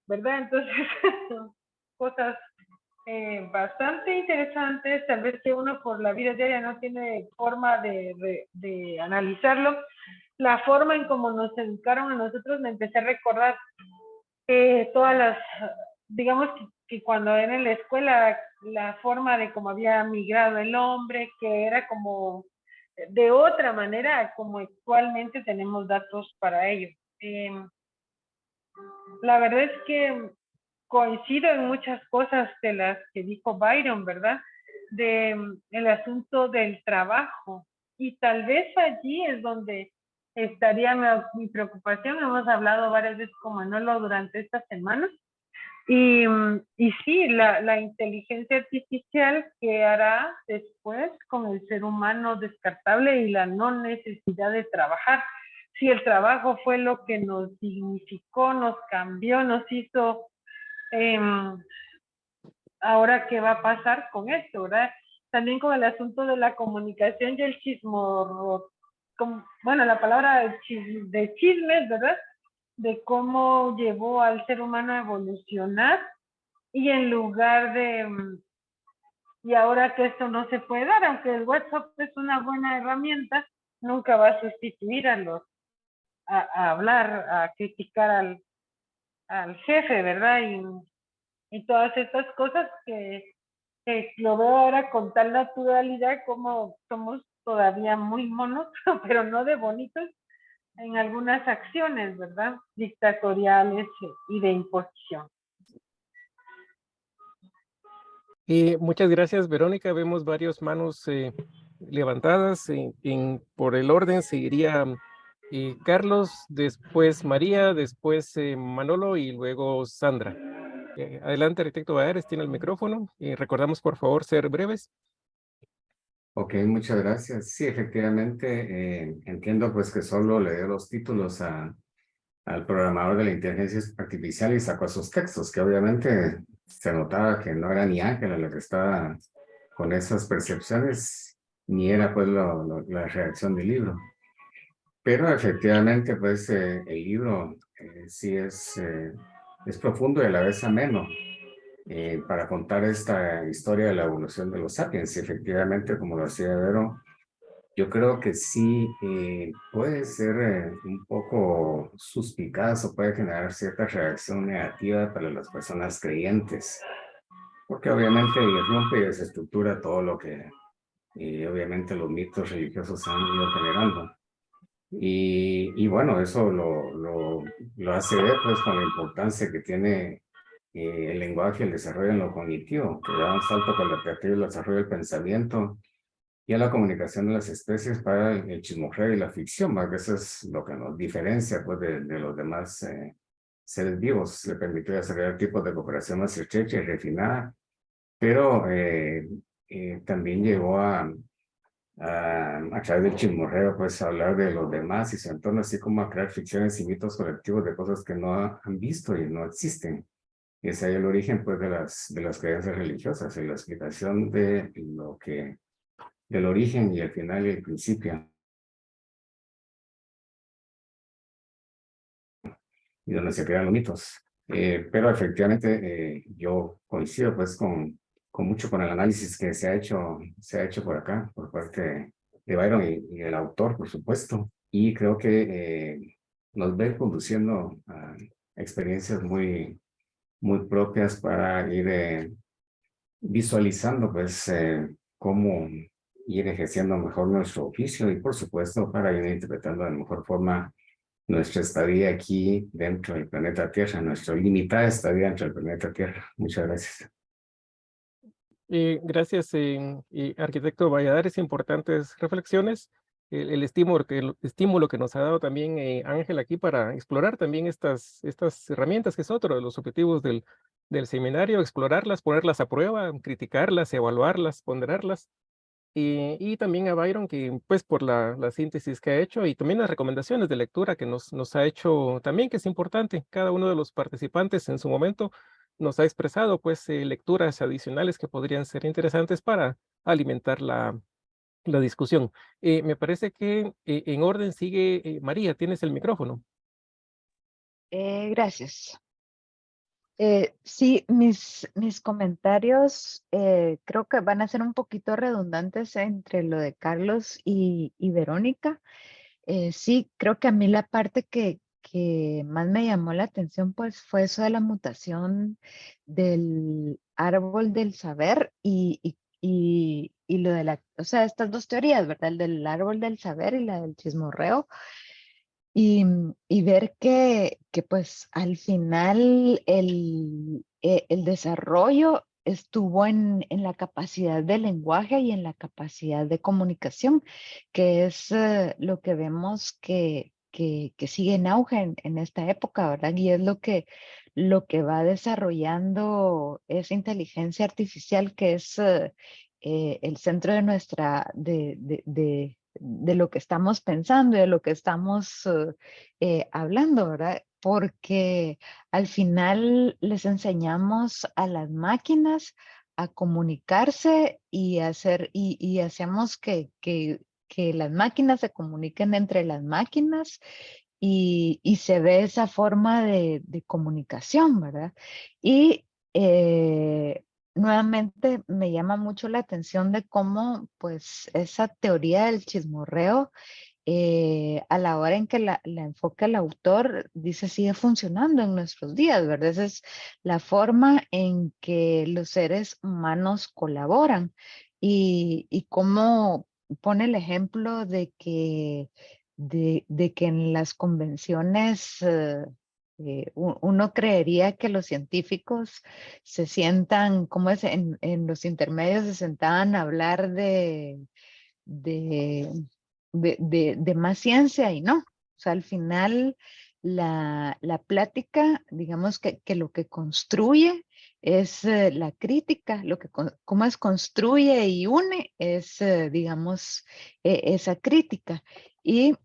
D: ¿verdad? Entonces, cosas bastante interesantes, tal vez que uno por la vida diaria no tiene forma de analizarlo. La forma en cómo nos educaron a nosotros, me empecé a recordar todas las, digamos que cuando era en la escuela, la forma de cómo había migrado el hombre, que era como de otra manera, como actualmente tenemos datos para ello. La verdad es que coincido en muchas cosas de las que dijo Byron, ¿verdad? El asunto del trabajo. Y tal vez allí es donde estaría mi preocupación. Hemos hablado varias veces con Manolo durante esta semana. Y sí, la inteligencia artificial que hará después con el ser humano descartable y la no necesidad de trabajar. Si el trabajo fue lo que nos dignificó, nos cambió, nos hizo ahora qué va a pasar con esto, ¿verdad? también con el asunto de la comunicación y el bueno, la palabra de chismes, ¿verdad? De cómo llevó al ser humano a evolucionar y en lugar de, y ahora que esto no se puede dar, aunque el WhatsApp es una buena herramienta, nunca va a sustituir a hablar, a criticar al jefe, ¿verdad? Y todas estas cosas que lo veo ahora con tal naturalidad como somos todavía muy monos, pero no de bonitos, en algunas acciones, ¿verdad? Dictatoriales y de imposición.
A: Muchas gracias, Verónica. Vemos varias manos levantadas. Por el orden seguiría Carlos, después María, después Manolo y luego Sandra. Adelante, arquitecto Valladares, tiene el micrófono. Recordamos, por favor, ser breves.
E: Ok, muchas gracias. Sí, efectivamente, entiendo pues que solo le dio los títulos al programador de la inteligencia artificial y sacó esos textos, que obviamente se notaba que no era ni Ángela la que estaba con esas percepciones, ni era pues la redacción del libro. Pero efectivamente pues el libro sí es profundo y a la vez ameno. Para contar esta historia de la evolución de los sapiens. Y efectivamente, como lo decía Vero, yo creo que sí puede ser un poco suspicaz o puede generar cierta reacción negativa para las personas creyentes, porque obviamente irrumpe y desestructura todo lo que obviamente los mitos religiosos han ido generando. Y bueno, eso lo hace ver pues con la importancia que tiene el lenguaje, el desarrollo en lo cognitivo, que da un salto cualitativo el desarrollo del pensamiento y a la comunicación de las especies para el chismorreo y la ficción, más que eso es lo que nos diferencia pues, de los demás seres vivos. Le permite desarrollar tipos de cooperación más estrecha y refinada, pero también llegó a través del chismorreo, pues hablar de los demás y su entorno, así como a crear ficciones y mitos colectivos de cosas que no han visto y no existen. Y ese es el origen pues de las creencias religiosas y la explicación de del origen y el final y el principio. Y donde se crean los mitos. Pero efectivamente yo coincido pues mucho con el análisis que se ha hecho por acá, por parte de Byron y el autor, por supuesto. Y creo que nos ve conduciendo a experiencias muy propias para ir visualizando pues cómo ir ejerciendo mejor nuestro oficio y por supuesto para ir interpretando de mejor forma nuestra estadía aquí dentro del planeta Tierra, nuestra limitada estadía dentro del planeta Tierra. Muchas gracias.
A: Gracias, arquitecto Valladares, importantes reflexiones. El estímulo que nos ha dado también Ángel aquí para explorar también estas herramientas, que es otro de los objetivos del seminario, explorarlas, ponerlas a prueba, criticarlas, evaluarlas, ponderarlas. Y también a Byron, que pues por la síntesis que ha hecho y también las recomendaciones de lectura que nos ha hecho también, que es importante. Cada uno de los participantes en su momento nos ha expresado pues lecturas adicionales que podrían ser interesantes para alimentar la discusión. Me parece que en orden sigue María, tienes el micrófono.
F: Gracias. Sí, mis comentarios creo que van a ser un poquito redundantes entre lo de Carlos y Verónica. Sí, creo que a mí la parte que más me llamó la atención pues fue eso de la mutación del árbol del saber y lo de o sea, estas dos teorías, ¿verdad? El del árbol del saber y la del chismorreo. Y ver que pues al final el desarrollo estuvo en la capacidad de lenguaje y en la capacidad de comunicación, que es lo que vemos que sigue en auge en esta época, ¿verdad? Y es lo que va desarrollando esa inteligencia artificial que es el centro de nuestra, de lo que estamos pensando y de lo que estamos hablando, ¿verdad? Porque al final les enseñamos a las máquinas a comunicarse y hacemos que las máquinas se comuniquen entre las máquinas y se ve esa forma de comunicación, ¿verdad? Y nuevamente me llama mucho la atención de cómo pues esa teoría del chismorreo a la hora en que la enfoca el autor, dice, sigue funcionando en nuestros días, ¿verdad? Esa es la forma en que los seres humanos colaboran y cómo pone el ejemplo de que en las convenciones uno creería que los científicos se sientan, ¿cómo es? En los intermedios se sentaban a hablar de, de más ciencia y no. O sea, al final la plática, digamos que lo que construye es la crítica, cómo es construye y une es, digamos, esa crítica. Y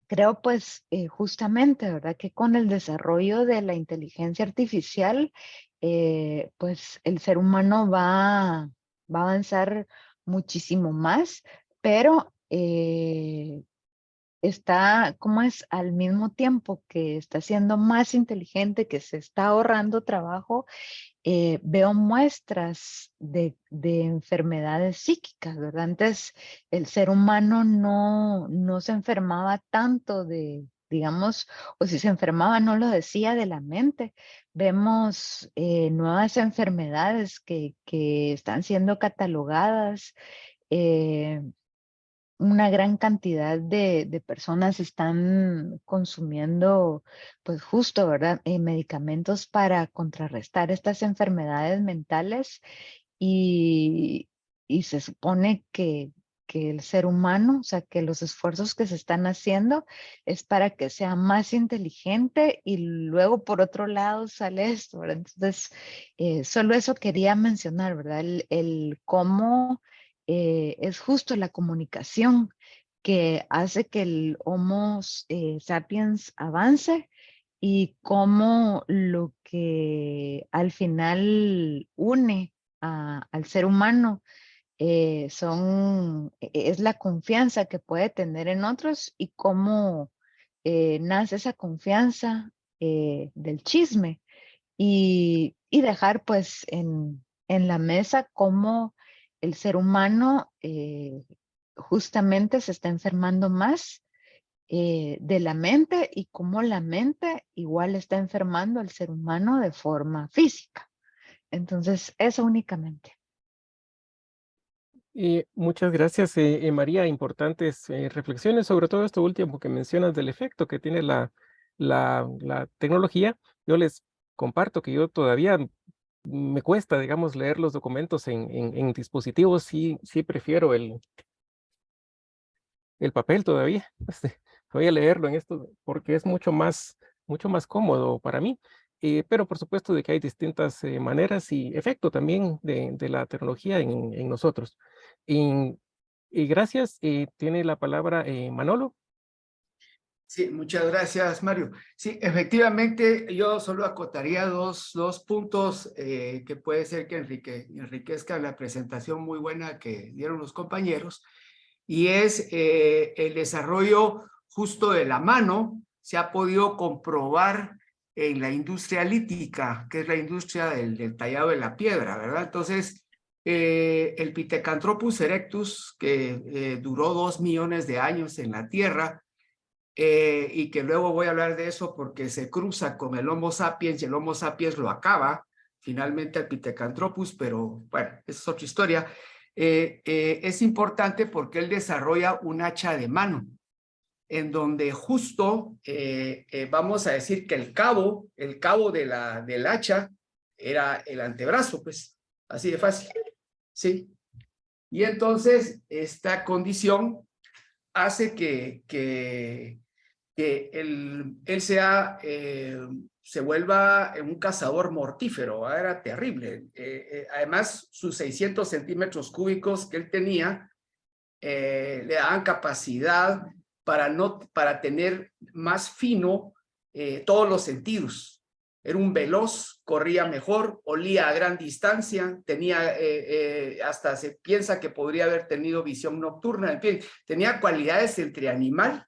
F: creo pues justamente, ¿verdad? Que con el desarrollo de la inteligencia artificial, pues el ser humano va a avanzar muchísimo más, pero está, como es al mismo tiempo que está siendo más inteligente, que se está ahorrando trabajo, veo muestras de enfermedades psíquicas, ¿verdad? Antes el ser humano no se enfermaba tanto digamos, o si se enfermaba no lo decía de la mente. Vemos nuevas enfermedades que están siendo catalogadas. eh, una gran cantidad de personas están consumiendo, pues justo, ¿verdad? Medicamentos para contrarrestar estas enfermedades mentales y, y se supone que el ser humano, o sea, que los esfuerzos que se están haciendo es para que sea más inteligente y luego por otro lado sale esto, ¿verdad? Entonces, solo eso quería mencionar, ¿verdad? El cómo es justo la comunicación que hace que el Homo sapiens avance y cómo lo que al final une al ser humano es la confianza que puede tener en otros y cómo nace esa confianza del chisme y dejar pues en la mesa cómo el ser humano justamente se está enfermando más de la mente y cómo la mente igual está enfermando al ser humano de forma física. Entonces, eso únicamente.
A: Muchas gracias, María. Importantes reflexiones sobre todo esto último que mencionas del efecto que tiene la tecnología. Yo les comparto que yo todavía me cuesta, digamos, leer los documentos en dispositivos. Sí prefiero el papel todavía. Voy a leerlo en esto porque es mucho más cómodo para mí. Pero por supuesto de que hay distintas maneras y efecto también de la tecnología en nosotros. Y, y gracias. Tiene la palabra Manolo.
G: Sí, muchas gracias, Mario. Sí, efectivamente, yo solo acotaría dos puntos que puede ser que enriquezcan la presentación muy buena que dieron los compañeros, y es el desarrollo justo de la mano. Se ha podido comprobar en la industria lítica, que es la industria del tallado de la piedra, ¿verdad? Entonces, el Pithecanthropus erectus, que duró 2 millones de años en la Tierra, y que luego voy a hablar de eso porque se cruza con el Homo sapiens y el Homo sapiens lo acaba finalmente al Pithecanthropus, pero bueno, esa es otra historia. Es importante porque él desarrolla un hacha de mano, en donde justo vamos a decir que el cabo del hacha era el antebrazo, pues, así de fácil, ¿sí? Y entonces esta condición hace que él se vuelva un cazador mortífero. Era terrible. Además, sus 600 centímetros cúbicos que él tenía le daban capacidad para tener más fino todos los sentidos. era un veloz, corría mejor, olía a gran distancia, tenía, hasta se piensa que podría haber tenido visión nocturna, en fin, tenía cualidades entre animal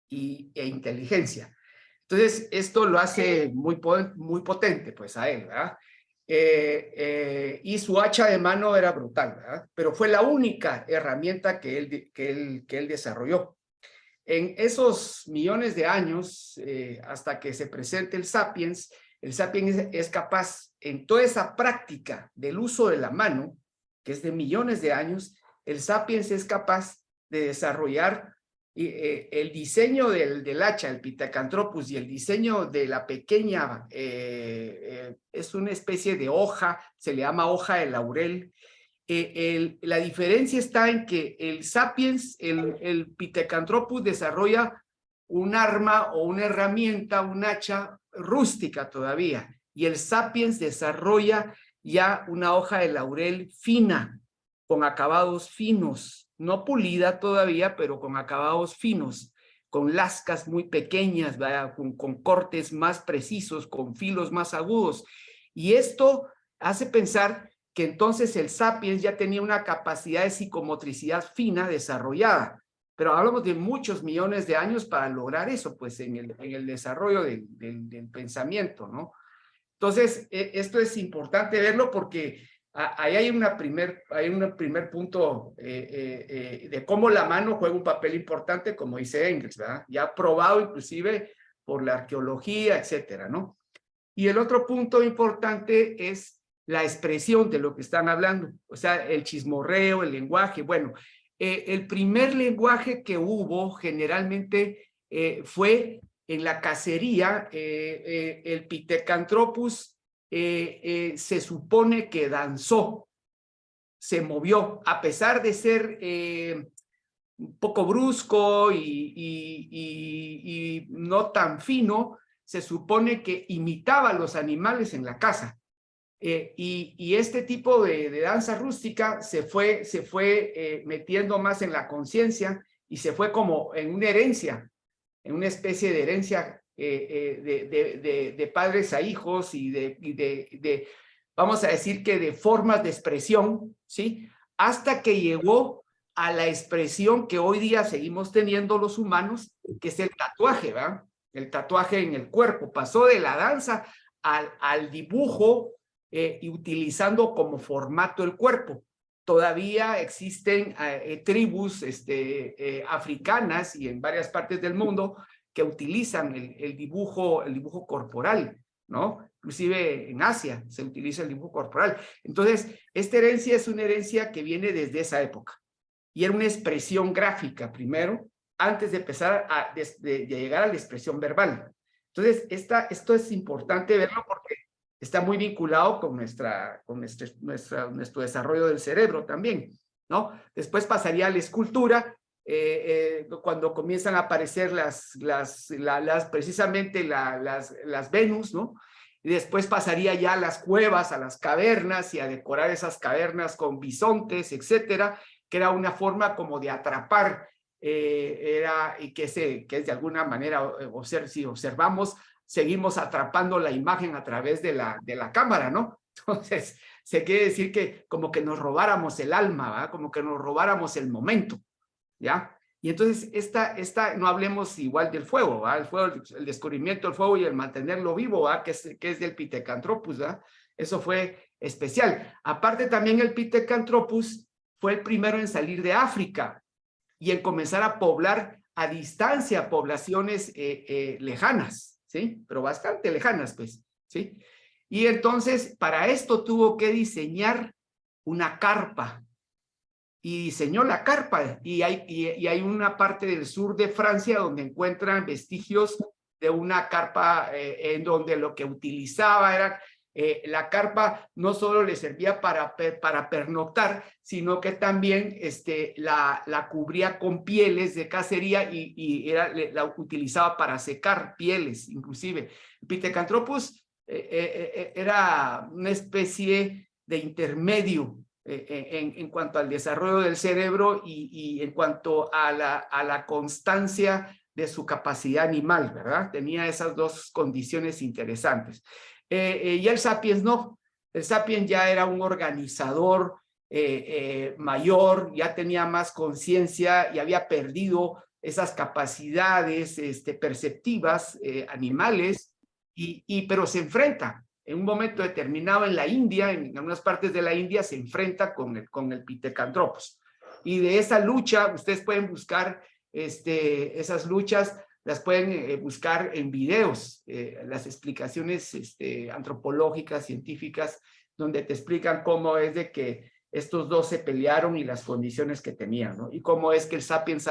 G: e inteligencia. Entonces, esto lo hace muy potente, pues, a él, ¿verdad? Y su hacha de mano era brutal, ¿verdad? Pero fue la única herramienta que él desarrolló. En esos millones de años, hasta que se presente el Sapiens es capaz, en toda esa práctica del uso de la mano, que es de millones de años, el Sapiens es capaz de desarrollar el diseño del hacha, el Pithecanthropus, y el diseño de la pequeña, es una especie de hoja, se le llama hoja de laurel. La diferencia está en que el Sapiens, el Pithecanthropus desarrolla un arma o una herramienta, un hacha rústica todavía, y el Sapiens desarrolla ya una hoja de laurel fina, con acabados finos, no pulida todavía, pero con acabados finos, con lascas muy pequeñas, con cortes más precisos, con filos más agudos. Y esto hace pensar que entonces el Sapiens ya tenía una capacidad de psicomotricidad fina desarrollada. Pero hablamos de muchos millones de años para lograr eso, pues en el desarrollo del pensamiento, ¿no? Entonces, esto es importante verlo porque ahí hay un primer punto de cómo la mano juega un papel importante, como dice Engels, ¿verdad? Ya probado inclusive por la arqueología, etcétera, ¿no? Y el otro punto importante es la expresión de lo que están hablando, o sea, el chismorreo, el lenguaje. Bueno, el primer lenguaje que hubo generalmente fue en la cacería. El Pithecanthropus se supone que danzó, se movió, a pesar de ser un poco brusco y no tan fino, se supone que imitaba a los animales en la caza. Y este tipo de danza rústica se fue metiendo más en la conciencia y se fue como en una herencia, en una especie de herencia de padres a hijos y vamos a decir que de formas de expresión, ¿sí? Hasta que llegó a la expresión que hoy día seguimos teniendo los humanos, que es el tatuaje, ¿verdad? El tatuaje en el cuerpo. Pasó de la danza al dibujo, y utilizando como formato el cuerpo. Todavía existen tribus africanas y en varias partes del mundo que utilizan el dibujo corporal, ¿no? Inclusive en Asia se utiliza el dibujo corporal. Entonces, esta herencia es una herencia que viene desde esa época y era una expresión gráfica primero, antes de empezar de llegar a la expresión verbal. Entonces, esto es importante verlo porque está muy vinculado con nuestro desarrollo del cerebro también, ¿no? Después pasaría a la escultura, cuando comienzan a aparecer precisamente las Venus, ¿no? Y después pasaría ya a las cuevas, a las cavernas y a decorar esas cavernas con bisontes, etcétera, que era una forma como de atrapar, y que es de alguna manera, si observamos, seguimos atrapando la imagen a través de la cámara, ¿no? Entonces, se quiere decir que como que nos robáramos el alma, ¿verdad? Como que nos robáramos el momento, ¿ya? Y entonces, no hablemos igual del fuego, ¿verdad? El fuego, el descubrimiento del fuego y el mantenerlo vivo, ¿verdad? Que es del Pithecanthropus, ¿verdad? Eso fue especial. Aparte, también el Pithecanthropus fue el primero en salir de África y en comenzar a poblar a distancia poblaciones lejanas, ¿sí? Pero bastante lejanas, pues, ¿sí? Y entonces, para esto tuvo que diseñar una carpa. Y diseñó la carpa. Y hay una parte del sur de Francia donde encuentran vestigios de una carpa en donde lo que utilizaba era... la carpa no solo le servía para pernoctar, sino que también la cubría con pieles de cacería y la utilizaba para secar pieles, inclusive. Pithecanthropus era una especie de intermedio en cuanto al desarrollo del cerebro y en cuanto a la constancia de su capacidad animal, ¿verdad? Tenía esas dos condiciones interesantes. Y el Sapiens no. El Sapiens ya era un organizador mayor, ya tenía más conciencia y había perdido esas capacidades perceptivas animales, pero se enfrenta en un momento determinado en la India, en algunas partes de la India, se enfrenta con el Pithecanthropus. Y de esa lucha, ustedes pueden buscar esas luchas, las pueden buscar en videos, las explicaciones antropológicas, científicas, donde te explican cómo es de que estos dos se pelearon y las condiciones que tenían, ¿no? Y cómo es que el Sapiens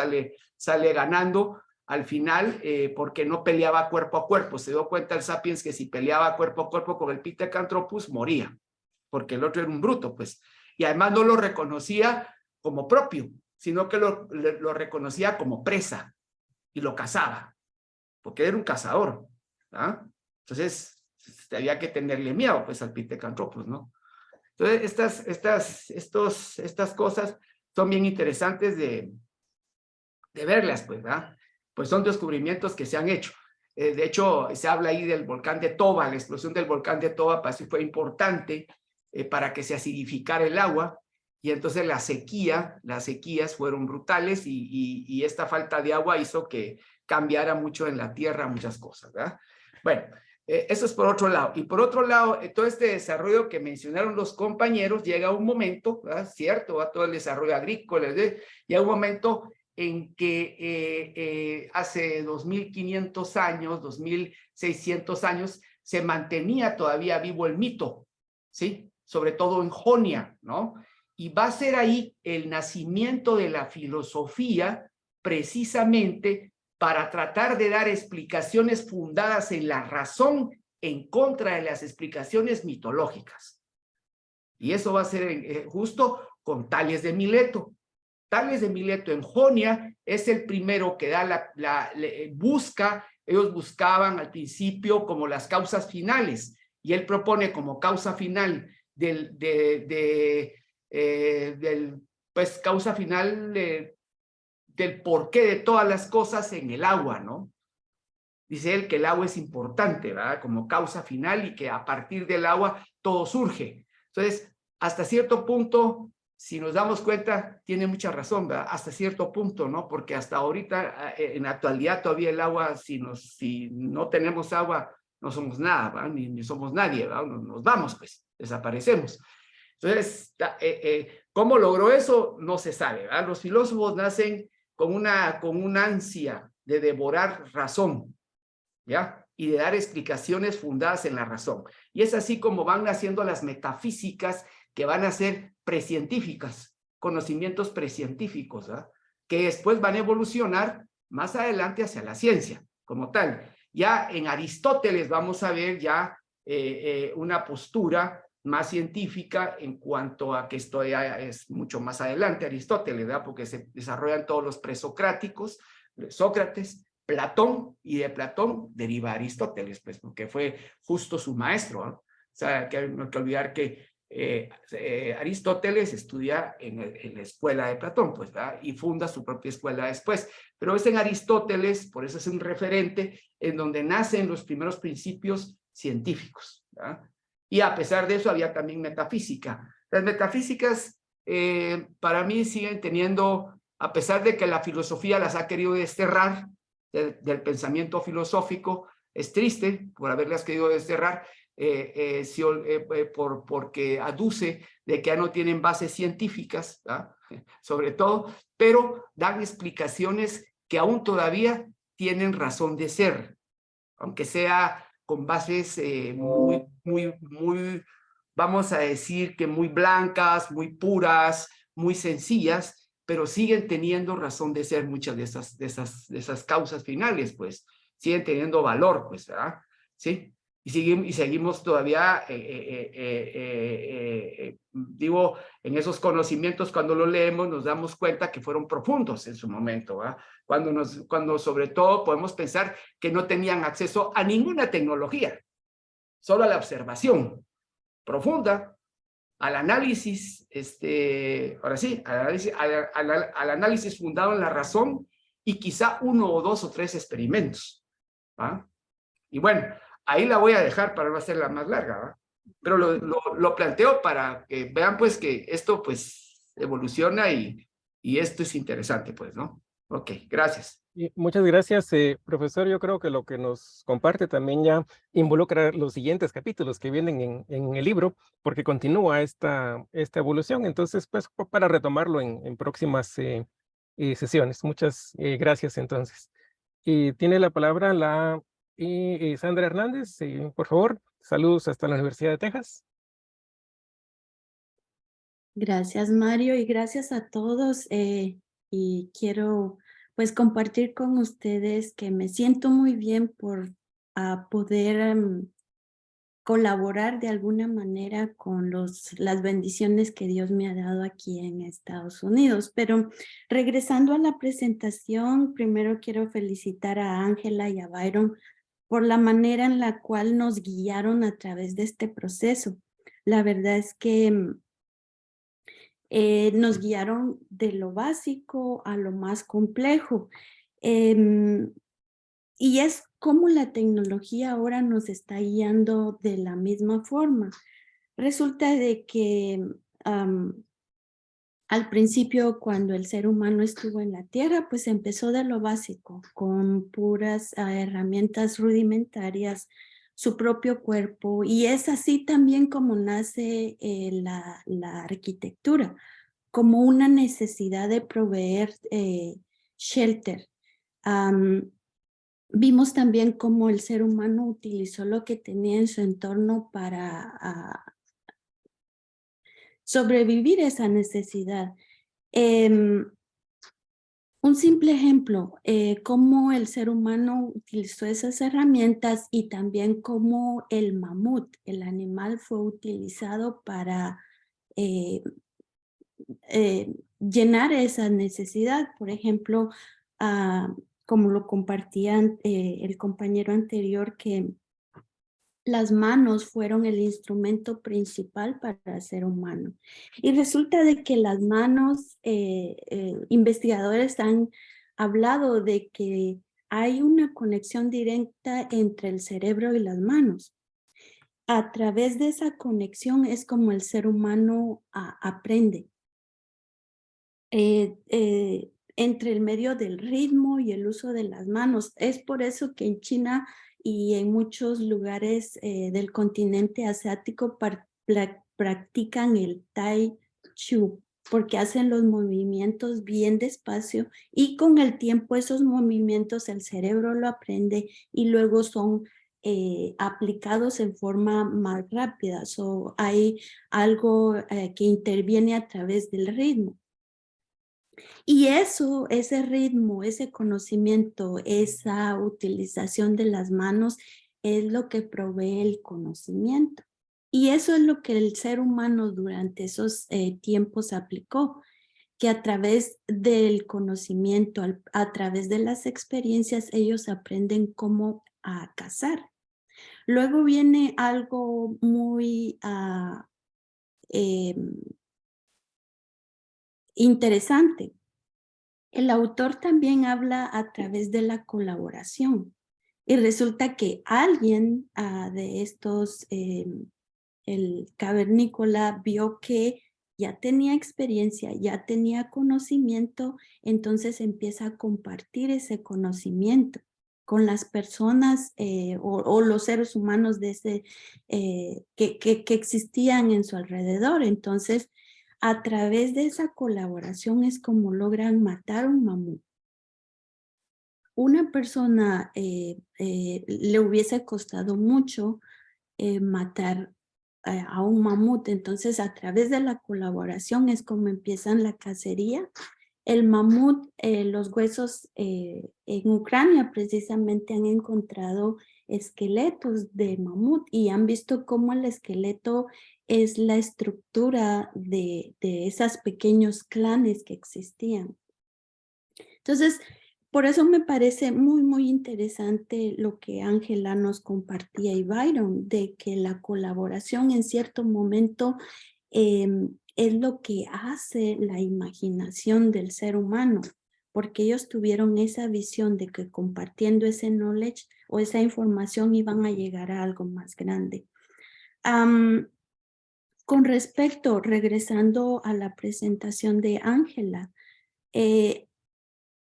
G: sale ganando al final, porque no peleaba cuerpo a cuerpo. Se dio cuenta el Sapiens que si peleaba cuerpo a cuerpo con el Pithecanthropus, moría, porque el otro era un bruto, pues. Y además no lo reconocía como propio, sino que lo reconocía como presa y lo cazaba, porque era un cazador, ¿ah? Entonces, había que tenerle miedo, pues, al Pithecanthropus, ¿no? Entonces, estas cosas son bien interesantes de verlas, pues, ¿verdad? Pues son descubrimientos que se han hecho. De hecho, se habla ahí del volcán de Toba, la explosión del volcán de Toba, pues, fue importante para que se acidificara el agua, y entonces las sequías fueron brutales, y esta falta de agua hizo que cambiara mucho en la tierra muchas cosas, ¿verdad? Bueno, eso es por otro lado. Y por otro lado, todo este desarrollo que mencionaron los compañeros, llega un momento, ¿verdad? Cierto, a todo el desarrollo agrícola, llega un momento en que hace 2500 años, 2600 años, se mantenía todavía vivo el mito, ¿sí? Sobre todo en Jonia, ¿no? Y va a ser ahí el nacimiento de la filosofía, precisamente para tratar de dar explicaciones fundadas en la razón en contra de las explicaciones mitológicas. Y eso va a ser justo con Tales de Mileto. Tales de Mileto en Jonia es el primero que da ellos buscaban al principio como las causas finales, y él propone como causa final pues causa final del porqué de todas las cosas en el agua, ¿no? Dice él que el agua es importante, ¿verdad? Como causa final, y que a partir del agua todo surge. Entonces, hasta cierto punto, si nos damos cuenta, tiene mucha razón, ¿verdad? Hasta cierto punto, ¿no? Porque hasta ahorita, en la actualidad, todavía el agua, si no tenemos agua, no somos nada, ¿verdad? Ni somos nadie, ¿verdad? Nos vamos, pues, desaparecemos. Entonces, ¿cómo logró eso? No se sabe, ¿verdad? Los filósofos nacen con una ansia de devorar razón, ¿ya? Y de dar explicaciones fundadas en la razón. Y es así como van naciendo las metafísicas, que van a ser precientíficas, conocimientos precientíficos, ¿verdad? Que después van a evolucionar más adelante hacia la ciencia, como tal. Ya en Aristóteles vamos a ver ya una postura más científica en cuanto a que esto ya es mucho más adelante, Aristóteles, ¿verdad? Porque se desarrollan todos los presocráticos, Sócrates, Platón, y de Platón deriva Aristóteles, pues, porque fue justo su maestro, ¿no? O sea, no hay que olvidar que Aristóteles estudia en la escuela de Platón, pues, ¿verdad? Y funda su propia escuela después. Pero es en Aristóteles, por eso es un referente, en donde nacen los primeros principios científicos, ¿verdad? Y a pesar de eso había también metafísica. Las metafísicas para mí siguen teniendo, a pesar de que la filosofía las ha querido desterrar del pensamiento filosófico, es triste por haberlas querido desterrar, porque aduce de que ya no tienen bases científicas, ¿verdad? Sobre todo, pero dan explicaciones que aún todavía tienen razón de ser, aunque sea con bases muy, vamos a decir que muy blancas, muy puras, muy sencillas, pero siguen teniendo razón de ser muchas de esas causas finales, pues, siguen teniendo valor, pues, ¿verdad? ¿Sí? Y seguimos todavía, digo, en esos conocimientos, cuando lo leemos, nos damos cuenta que fueron profundos en su momento, ¿verdad? Cuando sobre todo podemos pensar que no tenían acceso a ninguna tecnología, solo a la observación profunda, al análisis, ahora sí, al análisis fundado en la razón, y quizá 1 o 2 o 3 experimentos. ¿Va? Y bueno, ahí la voy a dejar para no hacerla más larga, ¿va? Pero lo planteo para que vean pues que esto pues evoluciona y esto es interesante pues, ¿no? Ok, gracias.
A: Y muchas gracias, profesor. Yo creo que lo que nos comparte también ya involucra los siguientes capítulos que vienen en el libro, porque continúa esta evolución. Entonces, pues, para retomarlo en próximas sesiones. Muchas gracias, entonces. Y tiene la palabra la Sandra Hernández, por favor. Saludos hasta la Universidad de Texas.
H: Gracias, Mario, y gracias a todos. Y quiero pues compartir con ustedes que me siento muy bien por poder colaborar de alguna manera con las bendiciones que Dios me ha dado aquí en Estados Unidos. Pero regresando a la presentación, primero quiero felicitar a Ángela y a Byron por la manera en la cual nos guiaron a través de este proceso. La verdad es que nos guiaron de lo básico a lo más complejo. Y es como la tecnología ahora nos está guiando de la misma forma. Resulta de que al principio, cuando el ser humano estuvo en la Tierra, pues empezó de lo básico, con puras herramientas rudimentarias, su propio cuerpo, y es así también como nace la arquitectura, como una necesidad de proveer shelter. Vimos también cómo el ser humano utilizó lo que tenía en su entorno para sobrevivir esa necesidad. Un simple ejemplo, cómo el ser humano utilizó esas herramientas y también cómo el mamut, el animal, fue utilizado para llenar esa necesidad. Por ejemplo, como lo compartía el compañero anterior, que las manos fueron el instrumento principal para el ser humano. Y resulta de que las manos, investigadores han hablado de que hay una conexión directa entre el cerebro y las manos. A través de esa conexión es como el ser humano aprende. Entre el medio del ritmo y el uso de las manos. Es por eso que en China y en muchos lugares del continente asiático practican el Tai Chi, porque hacen los movimientos bien despacio y con el tiempo esos movimientos el cerebro lo aprende y luego son aplicados en forma más rápida. Hay algo que interviene a través del ritmo. Y eso, ese ritmo, ese conocimiento, esa utilización de las manos es lo que provee el conocimiento. Y eso es lo que el ser humano durante esos tiempos aplicó, que a través del conocimiento, a través de las experiencias, ellos aprenden cómo cazar. Luego viene algo muy interesante. El autor también habla a través de la colaboración y resulta que alguien de estos, el cavernícola, vio que ya tenía experiencia, ya tenía conocimiento, entonces empieza a compartir ese conocimiento con las personas o los seres humanos de ese, que existían en su alrededor. Entonces, a través de esa colaboración es como logran matar un mamut. Una persona le hubiese costado mucho matar a un mamut, entonces a través de la colaboración es como empiezan la cacería. El mamut, los huesos en Ucrania precisamente han encontrado esqueletos de mamut y han visto cómo el esqueleto es la estructura de esos pequeños clanes que existían. Entonces, por eso me parece muy, muy interesante lo que Ángela nos compartía y Byron, de que la colaboración en cierto momento es lo que hace la imaginación del ser humano, porque ellos tuvieron esa visión de que compartiendo ese knowledge o esa información iban a llegar a algo más grande. Con respecto, regresando a la presentación de Ángela,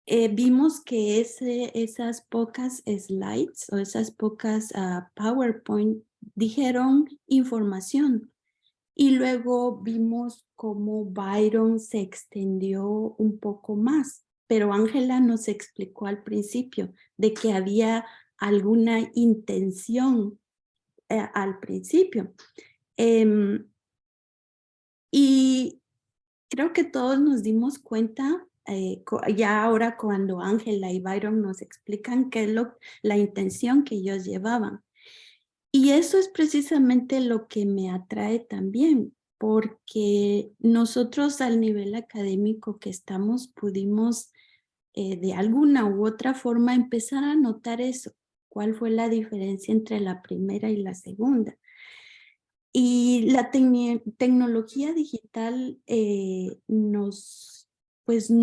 H: vimos que esas pocas slides o esas pocas PowerPoint dijeron información. Y luego vimos cómo Byron se extendió un poco más, pero Ángela nos explicó al principio de que había alguna intención al principio. Y creo que todos nos dimos cuenta, ya ahora cuando Ángela y Byron nos explican qué es la intención que ellos llevaban. Y eso es precisamente lo que me atrae también, porque nosotros al nivel académico que estamos pudimos de alguna u otra forma empezar a notar eso, cuál fue la diferencia entre la primera y la segunda. Y la tecnología digital pues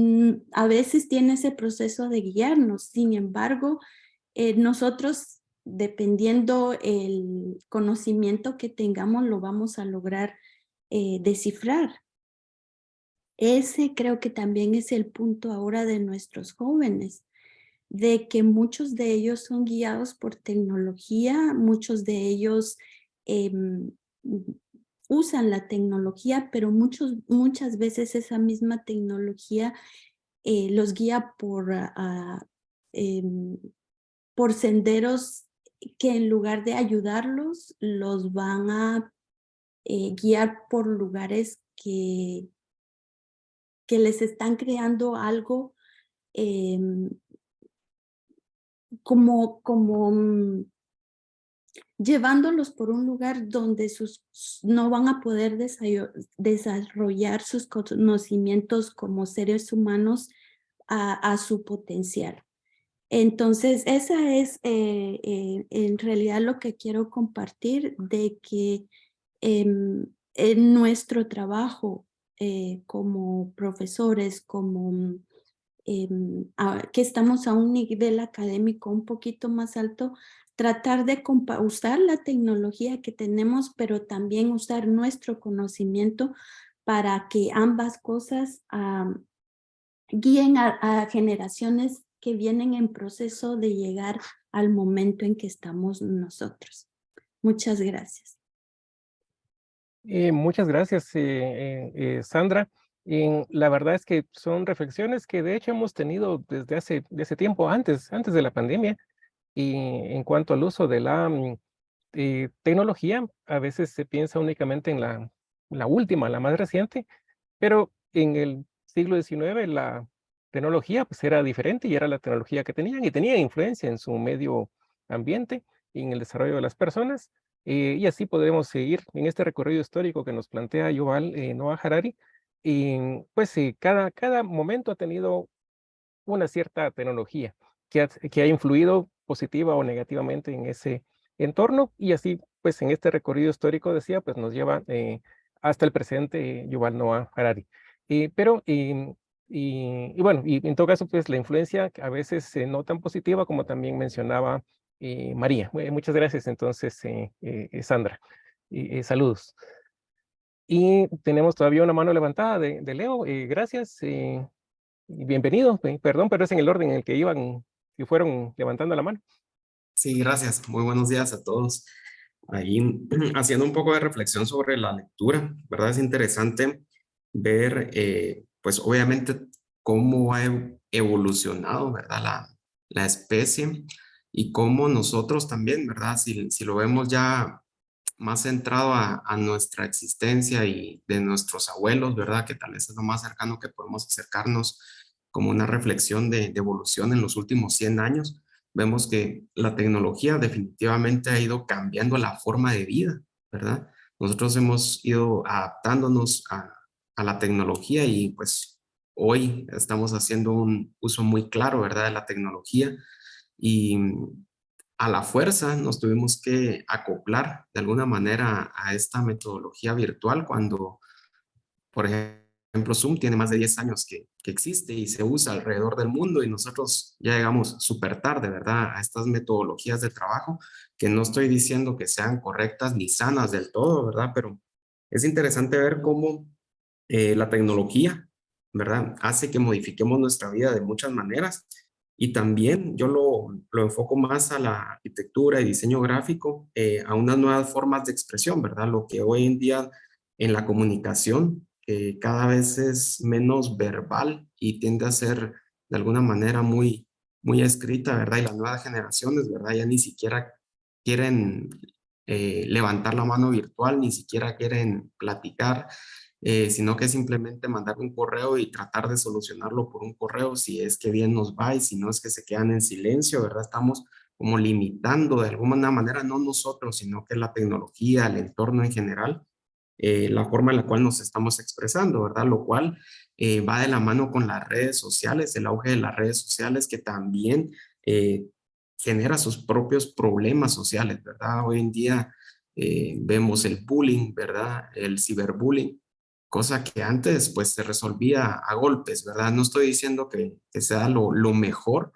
H: a veces tiene ese proceso de guiarnos, sin embargo, nosotros dependiendo el conocimiento que tengamos, lo vamos a lograr descifrar. Ese creo que también es el punto ahora de nuestros jóvenes, de que muchos de ellos son guiados por tecnología, muchos de ellos usan la tecnología, pero muchas veces esa misma tecnología los guía por senderos que en lugar de ayudarlos, los van a guiar por lugares que les están creando algo llevándolos por un lugar donde no van a poder desarrollar sus conocimientos como seres humanos a su potencial. Entonces, esa es en realidad lo que quiero compartir, de que en nuestro trabajo como profesores, que estamos a un nivel académico un poquito más alto, tratar de usar la tecnología que tenemos, pero también usar nuestro conocimiento para que ambas cosas guíen a generaciones que vienen en proceso de llegar al momento en que estamos nosotros. Muchas gracias.
A: Muchas gracias, Sandra. La verdad es que son reflexiones que de hecho hemos tenido desde hace tiempo, antes de la pandemia. Y en cuanto al uso de la tecnología, a veces se piensa únicamente en la última, la más reciente, pero en el siglo XIX la tecnología pues era diferente y era la tecnología que tenían y tenía influencia en su medio ambiente y en el desarrollo de las personas. Y así podemos seguir en este recorrido histórico que nos plantea Yuval Noah Harari. Y pues cada momento ha tenido una cierta tecnología que ha influido positiva o negativamente en ese entorno, y así pues en este recorrido histórico, decía, pues nos lleva hasta el presente Yuval Noah Harari. Pero bueno, y en todo caso pues la influencia a veces no tan positiva como también mencionaba María. Muchas gracias entonces Sandra, saludos. Y tenemos todavía una mano levantada de Leo. Gracias. Bienvenido, perdón, pero es en el orden en el que iban y fueron levantando la mano.
I: Sí, gracias. Muy buenos días a todos. Ahí haciendo un poco de reflexión sobre la lectura, ¿verdad? Es interesante ver, pues obviamente, cómo ha evolucionado, ¿verdad? La especie y cómo nosotros también, ¿verdad? Si lo vemos ya más centrado a nuestra existencia y de nuestros abuelos, ¿verdad? Que tal vez es lo más cercano que podemos acercarnos como una reflexión de evolución en los últimos 100 años. Vemos que la tecnología definitivamente ha ido cambiando la forma de vida, ¿verdad? Nosotros hemos ido adaptándonos a la tecnología y pues hoy estamos haciendo un uso muy claro, ¿verdad? De la tecnología y a la fuerza nos tuvimos que acoplar de alguna manera a esta metodología virtual cuando, por ejemplo, ejemplo, Zoom tiene más de 10 años que existe y se usa alrededor del mundo y nosotros ya llegamos súper tarde, ¿verdad? A estas metodologías de trabajo que no estoy diciendo que sean correctas ni sanas del todo, ¿verdad? Pero es interesante ver cómo la tecnología, ¿verdad? Hace que modifiquemos nuestra vida de muchas maneras y también yo lo enfoco más a la arquitectura y diseño gráfico, a unas nuevas formas de expresión, ¿verdad? Lo que hoy en día en la comunicación cada vez es menos verbal y tiende a ser de alguna manera muy escrita, ¿verdad? Y las nuevas generaciones, ¿verdad? Ya ni siquiera quieren levantar la mano virtual, ni siquiera quieren platicar, sino que simplemente mandar un correo y tratar de solucionarlo por un correo, si es que bien nos va y si no es que se quedan en silencio, ¿verdad? Estamos como limitando de alguna manera, no nosotros, sino que la tecnología, el entorno en general, la forma en la cual nos estamos expresando, ¿verdad? Lo cual va de la mano con las redes sociales, el auge de las redes sociales que también genera sus propios problemas sociales, ¿verdad? Hoy en día vemos el bullying, ¿verdad? El ciberbullying, cosa que antes pues se resolvía a golpes, ¿verdad? No estoy diciendo que sea lo mejor,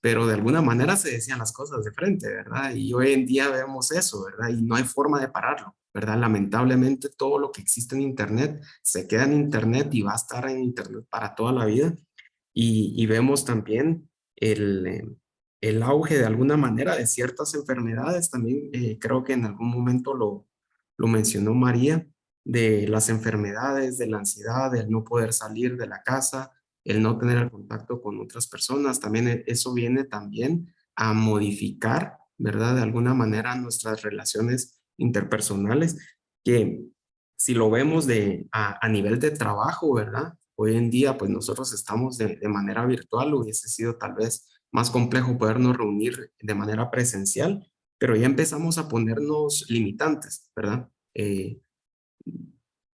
I: pero de alguna manera se decían las cosas de frente, ¿verdad? Y hoy en día vemos eso, ¿verdad? Y no hay forma de pararlo, ¿verdad? Lamentablemente todo lo que existe en Internet se queda en Internet y va a estar en Internet para toda la vida. Y vemos también el auge de alguna manera de ciertas enfermedades, también creo que en algún momento lo mencionó María, de las enfermedades, de la ansiedad, del no poder salir de la casa, el no tener el contacto con otras personas, también eso viene también a modificar, ¿verdad? De alguna manera nuestras relaciones interpersonales, que si lo vemos a nivel de trabajo, ¿verdad? Hoy en día, pues nosotros estamos de manera virtual, hubiese sido tal vez más complejo podernos reunir de manera presencial, pero ya empezamos a ponernos limitantes, ¿verdad?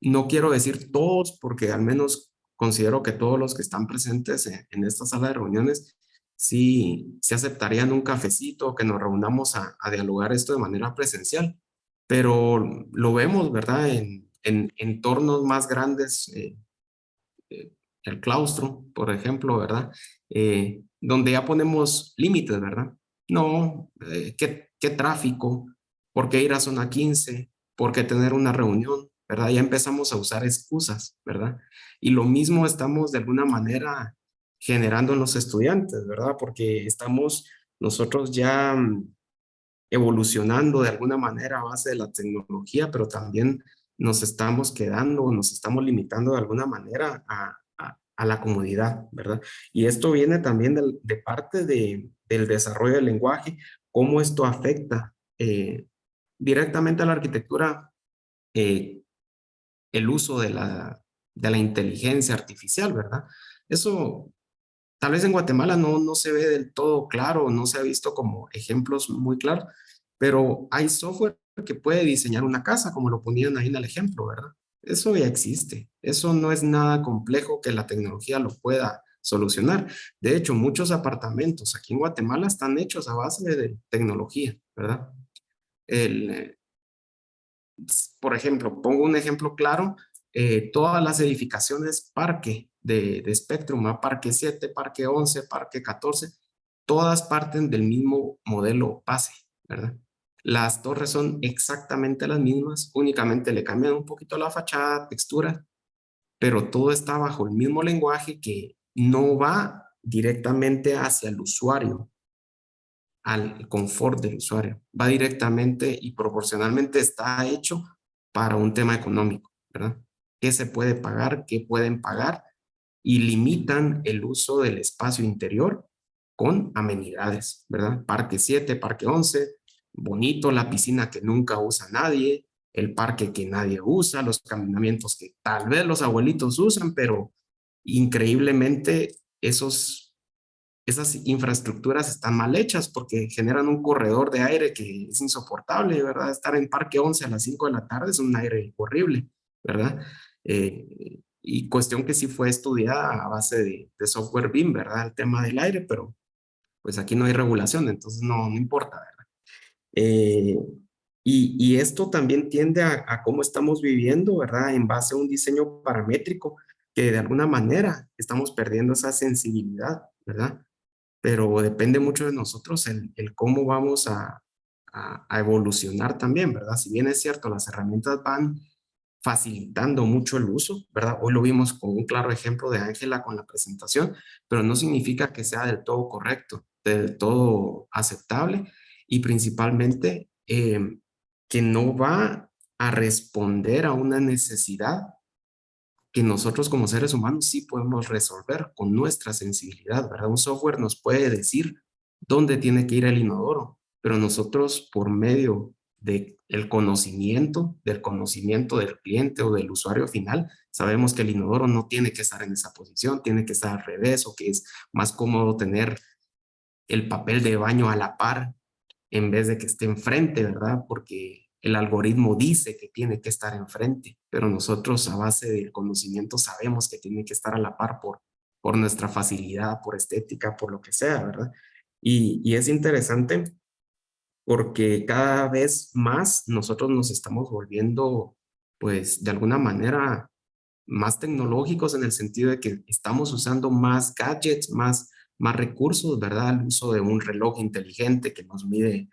I: No quiero decir todos, porque al menos considero que todos los que están presentes en esta sala de reuniones sí aceptarían un cafecito, que nos reunamos a dialogar esto de manera presencial, pero lo vemos, ¿verdad? En entornos más grandes, el claustro, por ejemplo, ¿verdad? Donde ya ponemos límites, ¿verdad? No, ¿qué tráfico? ¿Por qué ir a zona 15? ¿Por qué tener una reunión? ¿Verdad? Ya empezamos a usar excusas, ¿verdad? Y lo mismo estamos de alguna manera generando en los estudiantes, ¿verdad? Porque estamos nosotros ya evolucionando de alguna manera a base de la tecnología, pero también nos estamos quedando, nos estamos limitando de alguna manera a la comodidad, ¿verdad? Y esto viene también de parte del desarrollo del lenguaje, cómo esto afecta directamente a la arquitectura, el uso de la inteligencia artificial, ¿verdad? Eso tal vez en Guatemala no se ve del todo claro, no se ha visto como ejemplos muy claros, pero hay software que puede diseñar una casa, como lo ponían ahí en el ejemplo, ¿verdad? Eso ya existe. Eso no es nada complejo que la tecnología lo pueda solucionar. De hecho, muchos apartamentos aquí en Guatemala están hechos a base de tecnología, ¿verdad? Por ejemplo, pongo un ejemplo claro, todas las edificaciones parque de Spectrum, Parque 7, Parque 11, Parque 14, todas parten del mismo modelo base, ¿verdad? Las torres son exactamente las mismas, únicamente le cambian un poquito la fachada, textura, pero todo está bajo el mismo lenguaje que no va directamente hacia el usuario, al confort del usuario. Va directamente y proporcionalmente está hecho para un tema económico, ¿verdad? ¿Qué se puede pagar? ¿Qué pueden pagar? Y limitan el uso del espacio interior con amenidades, ¿verdad? Parque 7, Parque 11, bonito, la piscina que nunca usa nadie, el parque que nadie usa, los caminamientos que tal vez los abuelitos usan, pero increíblemente esas infraestructuras están mal hechas porque generan un corredor de aire que es insoportable, ¿verdad? Estar en Parque 11 a las 5 de la tarde es un aire horrible, ¿verdad? Y cuestión que sí fue estudiada a base de software BIM, ¿verdad? El tema del aire, pero pues aquí no hay regulación, entonces no importa, ¿verdad? Y esto también tiende a cómo estamos viviendo, ¿verdad? En base a un diseño paramétrico que de alguna manera estamos perdiendo esa sensibilidad, ¿verdad? Pero depende mucho de nosotros el cómo vamos a evolucionar también, ¿verdad? Si bien es cierto, las herramientas van facilitando mucho el uso, ¿verdad? Hoy lo vimos con un claro ejemplo de Ángela con la presentación, pero no significa que sea del todo correcto, del todo aceptable y principalmente que no va a responder a una necesidad que nosotros como seres humanos sí podemos resolver con nuestra sensibilidad, ¿verdad? Un software nos puede decir dónde tiene que ir el inodoro, pero nosotros por medio del conocimiento del cliente o del usuario final, sabemos que el inodoro no tiene que estar en esa posición, tiene que estar al revés o que es más cómodo tener el papel de baño a la par en vez de que esté enfrente, ¿verdad? Porque el algoritmo dice que tiene que estar enfrente, pero nosotros a base del conocimiento sabemos que tiene que estar a la par por nuestra facilidad, por estética, por lo que sea, ¿verdad? Y es interesante porque cada vez más nosotros nos estamos volviendo, pues, de alguna manera más tecnológicos en el sentido de que estamos usando más gadgets, más recursos, ¿verdad? El uso de un reloj inteligente que nos mide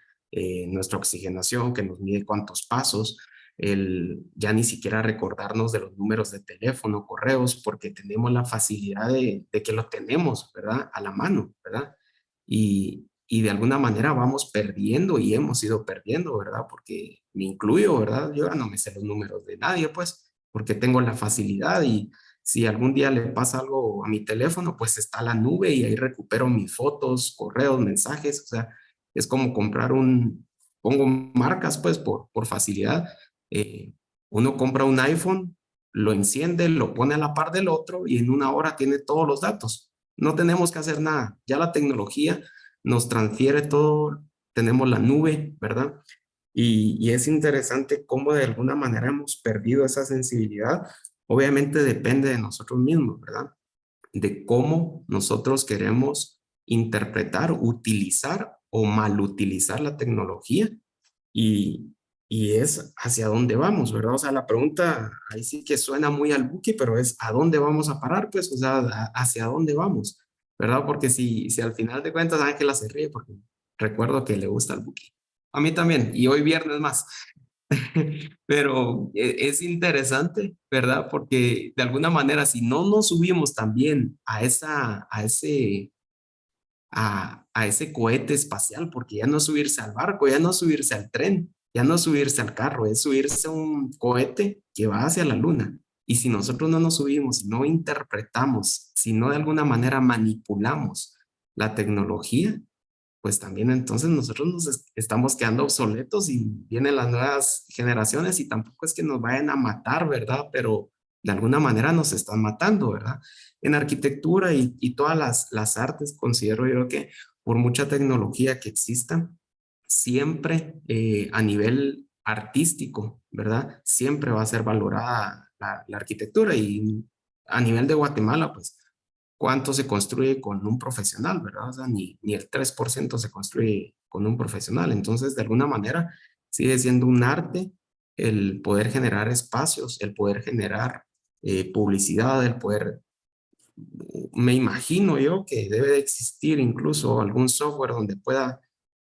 I: nuestra oxigenación, que nos mide cuántos pasos, ya ni siquiera recordarnos de los números de teléfono, correos, porque tenemos la facilidad de que lo tenemos, ¿verdad? A la mano, ¿verdad? Y de alguna manera vamos perdiendo y hemos ido perdiendo, ¿verdad? Porque me incluyo, ¿verdad? Yo ya no me sé los números de nadie, pues, porque tengo la facilidad y si algún día le pasa algo a mi teléfono, pues está la nube y ahí recupero mis fotos, correos, mensajes, o sea, es como comprar pongo marcas pues por facilidad. Uno compra un iPhone, lo enciende, lo pone a la par del otro y en una hora tiene todos los datos. No tenemos que hacer nada, ya la tecnología nos transfiere todo, tenemos la nube, ¿verdad? Y es interesante cómo de alguna manera hemos perdido esa sensibilidad. Obviamente depende de nosotros mismos, ¿verdad? De cómo nosotros queremos interpretar, utilizar o malutilizar la tecnología y, y es hacia dónde vamos, ¿verdad? O sea, la pregunta ahí sí que suena muy al Buki, pero es ¿a dónde vamos a parar? Pues, o sea, ¿hacia dónde vamos? ¿Verdad? Porque si al final de cuentas Ángela se ríe porque recuerdo que le gusta el Buki. A mí también, y hoy viernes más. Pero es interesante, ¿verdad? Porque de alguna manera, si no nos subimos también a ese cohete espacial, porque ya no es subirse al barco, ya no es subirse al tren, ya no es subirse al carro, es subirse a un cohete que va hacia la luna. Y si nosotros no nos subimos, si no interpretamos, si no de alguna manera manipulamos la tecnología, pues también entonces nosotros nos estamos quedando obsoletos y vienen las nuevas generaciones y tampoco es que nos vayan a matar, ¿verdad? Pero de alguna manera nos están matando, ¿verdad? En arquitectura y todas las artes, considero yo que por mucha tecnología que exista, siempre a nivel artístico, ¿verdad? Siempre va a ser valorada la arquitectura y a nivel de Guatemala, pues cuánto se construye con un profesional, ¿verdad? O sea, ni el 3% se construye con un profesional. Entonces, de alguna manera, sigue siendo un arte el poder generar espacios, el poder generar publicidad, el poder, me imagino yo que debe de existir incluso algún software donde pueda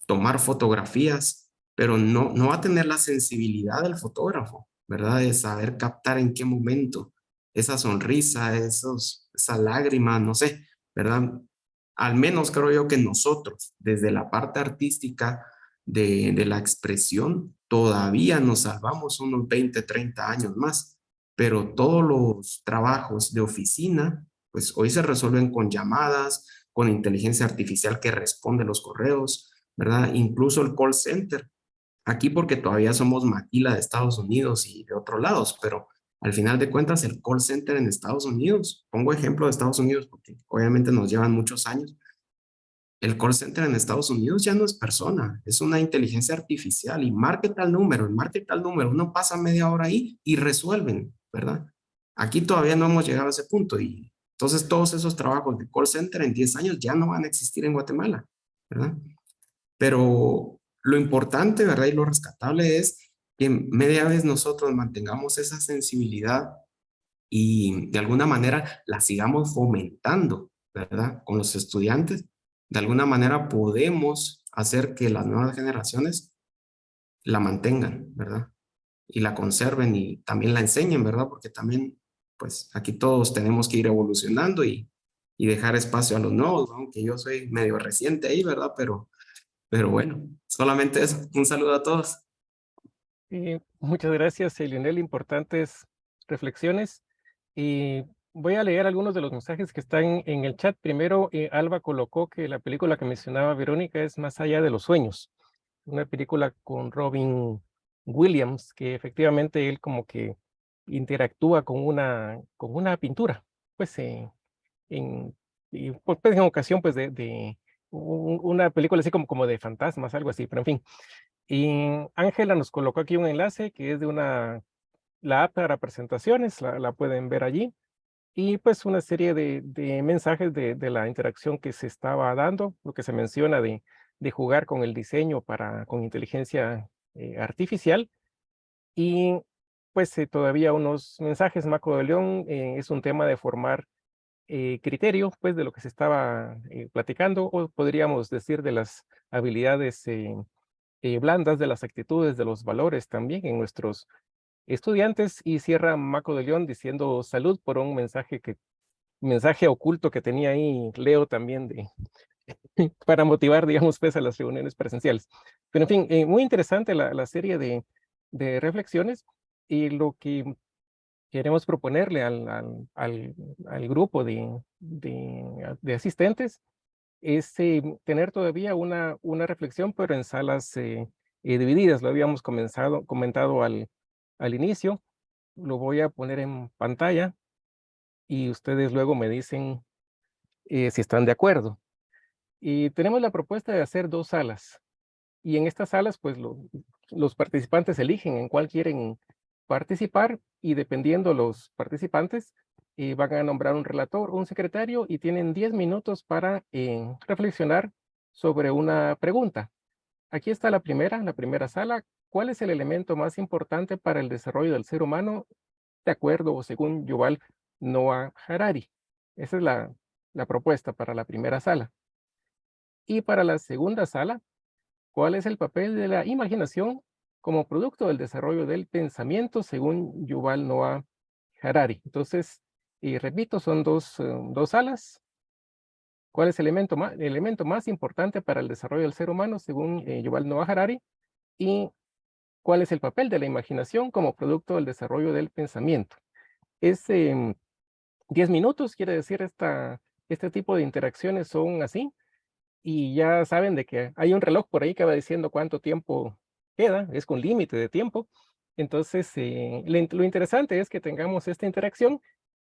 I: tomar fotografías, pero no va a tener la sensibilidad del fotógrafo, ¿verdad? De saber captar en qué momento esa sonrisa, esa lágrima, no sé, ¿verdad? Al menos creo yo que nosotros, desde la parte artística de la expresión, todavía nos salvamos unos 20, 30 años más, pero todos los trabajos de oficina, pues hoy se resuelven con llamadas, con inteligencia artificial que responde los correos, ¿verdad? Incluso el call center. Aquí porque todavía somos maquila de Estados Unidos y de otros lados, pero al final de cuentas el call center en Estados Unidos, pongo ejemplo de Estados Unidos porque obviamente nos llevan muchos años, el call center en Estados Unidos ya no es persona, es una inteligencia artificial y marque tal número, uno pasa media hora ahí y resuelven, ¿verdad? Aquí todavía no hemos llegado a ese punto y entonces todos esos trabajos de call center en 10 años ya no van a existir en Guatemala, ¿verdad? Pero lo importante, ¿verdad? Y lo rescatable es que media vez nosotros mantengamos esa sensibilidad y de alguna manera la sigamos fomentando, ¿verdad? Con los estudiantes, de alguna manera podemos hacer que las nuevas generaciones la mantengan, ¿verdad? Y la conserven y también la enseñen, ¿verdad? Porque también, pues aquí todos tenemos que ir evolucionando y dejar espacio a los nuevos, ¿no? Aunque yo soy medio reciente ahí, ¿verdad? Pero bueno, solamente eso. Un saludo a todos.
A: Muchas gracias, Lionel. Importantes reflexiones. Y voy a leer algunos de los mensajes que están en el chat. Primero, Alba colocó que la película que mencionaba Verónica es Más allá de los sueños. Una película con Robin Williams, que efectivamente él como que interactúa con una pintura, pues pues, en ocasión pues de una película así como de fantasmas, algo así, pero en fin. Y Ángela nos colocó aquí un enlace que es de la app para presentaciones, la pueden ver allí. Y pues una serie de mensajes de la interacción que se estaba dando, lo que se menciona de jugar con el diseño con inteligencia artificial. Y pues todavía unos mensajes, Maco de León, es un tema de formar criterio, pues de lo que se estaba platicando, o podríamos decir de las habilidades blandas, de las actitudes, de los valores también en nuestros estudiantes. Y cierra Maco de León diciendo salud por un mensaje oculto que tenía ahí Leo también para motivar, digamos, pues a las reuniones presenciales. Pero en fin, muy interesante la serie de reflexiones, y lo que queremos proponerle al grupo de asistentes es tener todavía una reflexión, pero en salas divididas. Lo habíamos comentado al inicio. Lo voy a poner en pantalla y ustedes luego me dicen si están de acuerdo. Y tenemos la propuesta de hacer 2 salas. Y en estas salas, pues los participantes eligen en cuál quieren participar, y dependiendo los participantes, van a nombrar un relator, un secretario, y tienen 10 minutos para reflexionar sobre una pregunta. Aquí está la primera sala. ¿Cuál es el elemento más importante para el desarrollo del ser humano, de acuerdo o según Yuval Noah Harari? Esa es la propuesta para la primera sala. Y para la segunda sala, ¿cuál es el papel de la imaginación como producto del desarrollo del pensamiento según Yuval Noah Harari? Entonces, y repito, son dos salas. ¿Cuál es el elemento más importante para el desarrollo del ser humano según Yuval Noah Harari? ¿Y cuál es el papel de la imaginación como producto del desarrollo del pensamiento? Es 10 minutos, quiere decir, este tipo de interacciones son así. Y ya saben de que hay un reloj por ahí que va diciendo cuánto tiempo queda, es con límite de tiempo. Entonces, lo interesante es que tengamos esta interacción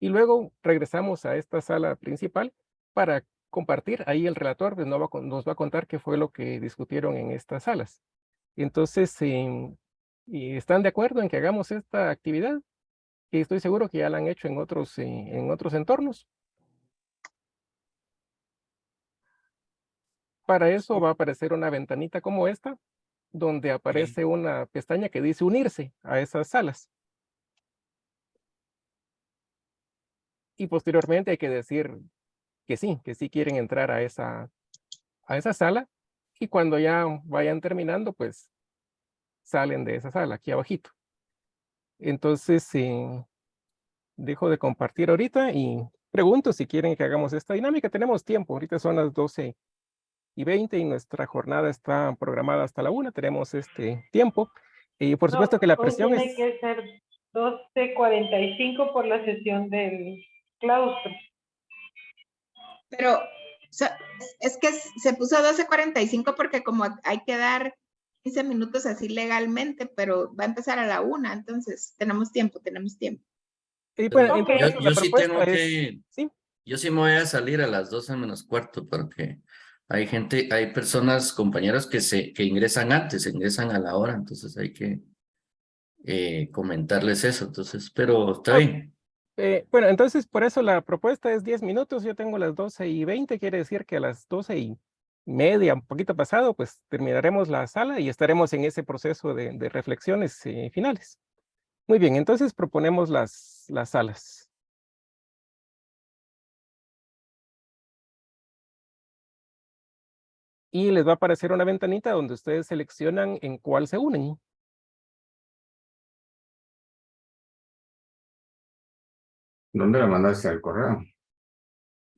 A: y luego regresamos a esta sala principal para compartir. Ahí el relator pues, nos va a contar qué fue lo que discutieron en estas salas. Entonces, ¿y están de acuerdo en que hagamos esta actividad? Y estoy seguro que ya la han hecho en otros entornos. Para eso va a aparecer una ventanita como esta, donde aparece una pestaña que dice unirse a esas salas. Y posteriormente hay que decir que sí quieren entrar a esa sala, y cuando ya vayan terminando, pues salen de esa sala, aquí abajito. Entonces, dejo de compartir ahorita y pregunto si quieren que hagamos esta dinámica. Tenemos tiempo, ahorita son las 12:20 y nuestra jornada está programada hasta la 1. Tenemos este tiempo. Y por supuesto que la presión
D: tiene que ser 12:45 por la sesión del claustro.
B: Pero es que se puso 12:45 porque como hay que dar 15 minutos así legalmente, pero va a empezar a la 1, entonces tenemos tiempo.
A: Y bueno,
D: Ok.
A: entonces
J: Yo
A: la
J: sí
A: propuesta
J: tengo
A: es,
J: que,
A: sí,
J: yo sí me voy a salir a las 12 menos cuarto porque hay personas, compañeros que ingresan antes, ingresan a la hora, entonces hay que comentarles eso, entonces, pero está bien.
A: bueno, entonces por eso la propuesta es 10 minutos. Yo tengo las 12:20, quiere decir que a las media, un poquito pasado, pues terminaremos la sala y estaremos en ese proceso de reflexiones finales. Muy bien, entonces proponemos las salas. Y les va a aparecer una ventanita donde ustedes seleccionan en cuál se unen.
E: ¿Dónde la mandaste al correo?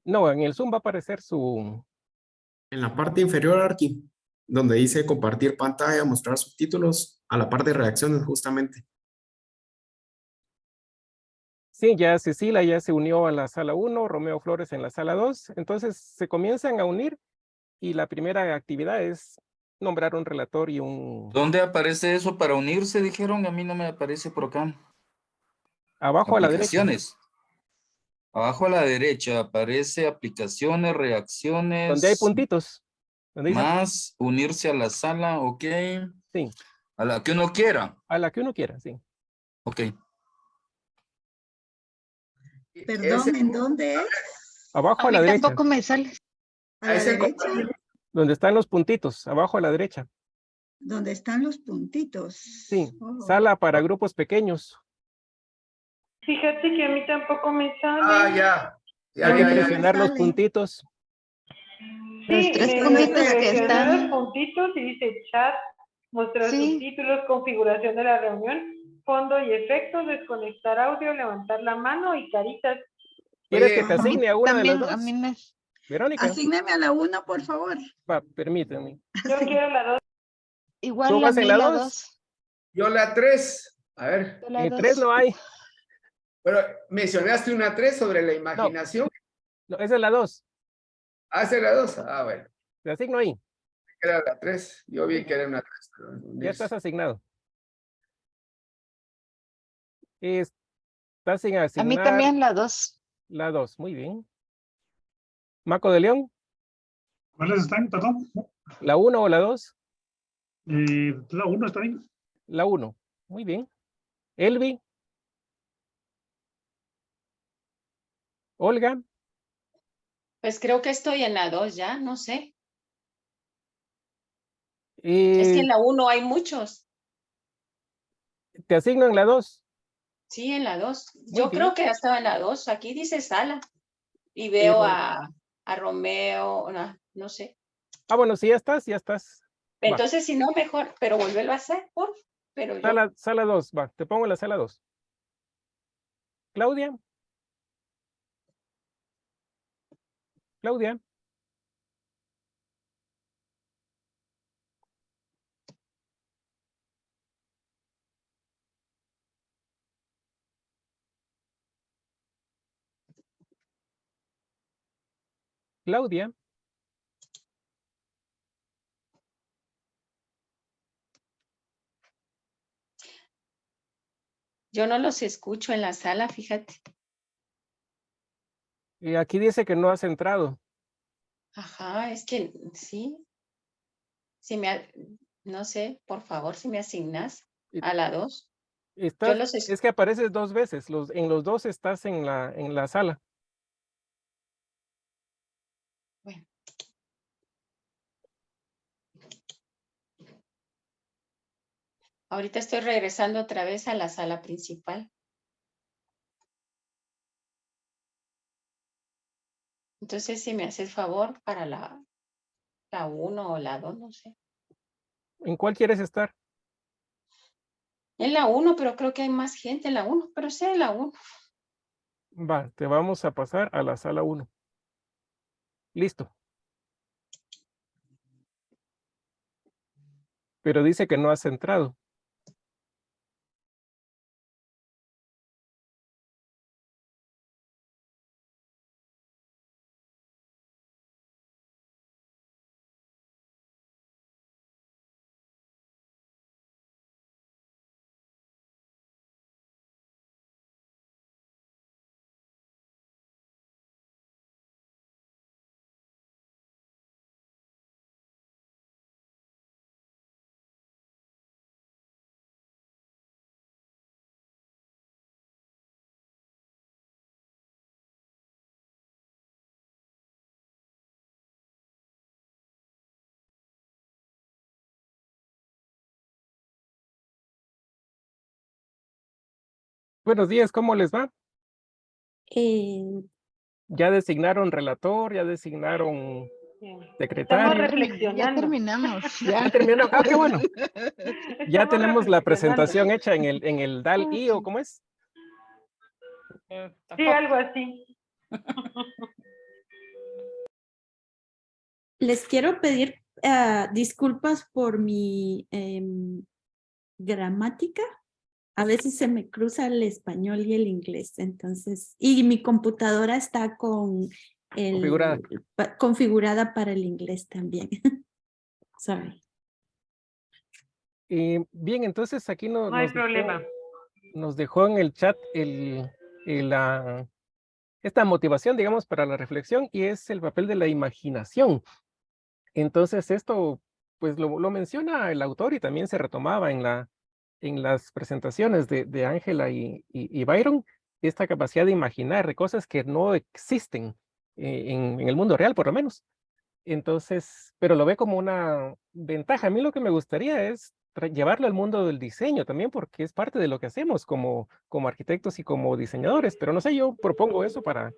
A: No, en el Zoom va a aparecer su...
I: En la parte inferior, Arqui, donde dice compartir pantalla, mostrar subtítulos, a la parte de reacciones justamente.
A: Sí, ya Cecilia ya se unió a la sala 1, Romeo Flores en la sala 2. Entonces se comienzan a unir y la primera actividad es nombrar un relator y un...
C: ¿Dónde aparece eso para unirse? Dijeron, a mí no me aparece por acá.
A: Abajo a la derecha.
C: Aplicaciones. Abajo a la derecha aparece aplicaciones,
A: Donde hay
C: reacciones,
A: puntitos. Donde dice,
C: más unirse a la sala, ok.
A: sí,
C: A la que uno quiera,
A: a la que uno quiera, sí.
C: ok.
K: Perdón, ¿en dónde es?
A: Abajo
F: A
A: a la
F: mí
A: derecha,
F: tampoco me sale.
K: ¿A la derecha?
A: donde están los puntitos, abajo a la derecha.
K: ¿Dónde están los puntitos?
A: Sí,
K: Oh.
A: sala para grupos pequeños.
D: Fíjate que a mí tampoco me sale.
G: Ah, ya. Ya,
A: Hay que
G: ya, ya.
A: presionar los
K: sale.
A: puntitos.
F: Los
D: Sí,
F: tres
D: me
F: puntitos que
D: seleccioné los
F: están.
D: puntitos y dice chat, mostrar
F: Sí.
D: subtítulos, configuración de la reunión, fondo y efectos, desconectar audio, levantar la mano y caritas.
A: ¿Quieres
G: Oye,
A: que te
K: Ajá.
A: asigne a una de las
F: También a
A: dos?
F: mí me...
A: Verónica,
K: Asígname a la 1, por favor.
A: va, permíteme.
D: Yo
K: Sí.
D: quiero la 2.
F: Igual
A: ¿Tú
F: a
A: vas en
F: mí
A: la
F: la
A: 2?
F: 2.
G: yo la 3. A ver,
F: Yo la
A: En 3
F: 2.
A: no hay.
G: pero mencionaste una 3 sobre la
A: No,
G: imaginación.
A: no, esa es la 2.
G: Hace la 2. Ah, bueno.
A: Te asigno ahí.
G: Era la 3. Yo vi que era una 3.
A: Ya estás asignado. Estás sin
F: A mí
A: asignar
F: también la 2.
A: la 2. Muy bien. Maco de León,
L: ¿Cuáles están? Perdón.
A: ¿la 1 o la 2?
L: La 1 está bien.
A: La 1. Muy bien. Elvi, Olga,
M: Pues creo que estoy en la 2 ya, no sé. Es que en la 1 hay muchos.
A: te asigno en la 2.
M: Sí, en la 2.
A: Muy
M: Yo
A: bien.
M: creo que ya estaba en la 2. Aquí dice sala. Y veo a Romeo, no sé.
A: Ah, bueno, si ya estás, ya estás. Va.
M: Entonces, si no, mejor, pero volverlo a hacer, por. Pero yo.
A: Sala 2, va, te pongo en la sala 2. Claudia. Claudia. Claudia.
M: Yo no los escucho en la sala, fíjate.
A: Aquí dice que no has entrado.
M: Ajá, es que sí. Si no sé, por favor, si me asignas a la 2.
A: Es que apareces 2 veces. En los 2 estás en la sala.
M: Bueno. Ahorita estoy regresando otra vez a la sala principal. Entonces, si me haces favor para la 1 o la 2, no sé.
A: ¿En cuál quieres estar?
M: En la 1, pero creo que hay más gente en la 1, pero sí en la 1.
A: Va, te vamos a pasar a la sala 1. Listo. Pero dice que no has entrado. Buenos días, ¿cómo les va?
H: Eh,
A: ¿Ya designaron relator? ¿Ya designaron
D: Estamos
A: secretario?
F: Ya
D: reflexionando.
F: terminamos,
A: ¿Ya
F: ya.
A: terminaron? Ah, qué bueno. Ya
D: Estamos
A: tenemos la
D: reflexionando.
A: presentación hecha en el DAL-I, ¿o cómo es?
D: Sí, algo así.
H: Les quiero pedir disculpas por mi gramática. A veces se me cruza el español y el inglés, entonces, y mi computadora está
A: Configurada.
H: configurada para el inglés también. Sorry.
A: Bien, entonces aquí
D: No hay problema.
A: nos dejó en el chat esta motivación, digamos, para la reflexión, y es el papel de la imaginación. Entonces esto, pues lo menciona el autor y también se retomaba en las presentaciones de Ángela y Byron, esta capacidad de imaginar de cosas que no existen en el mundo real, por lo menos. Entonces, pero lo ve como una ventaja. A mí lo que me gustaría es llevarlo al mundo del diseño también, porque es parte de lo que hacemos como arquitectos y como diseñadores. Pero no sé, yo propongo eso para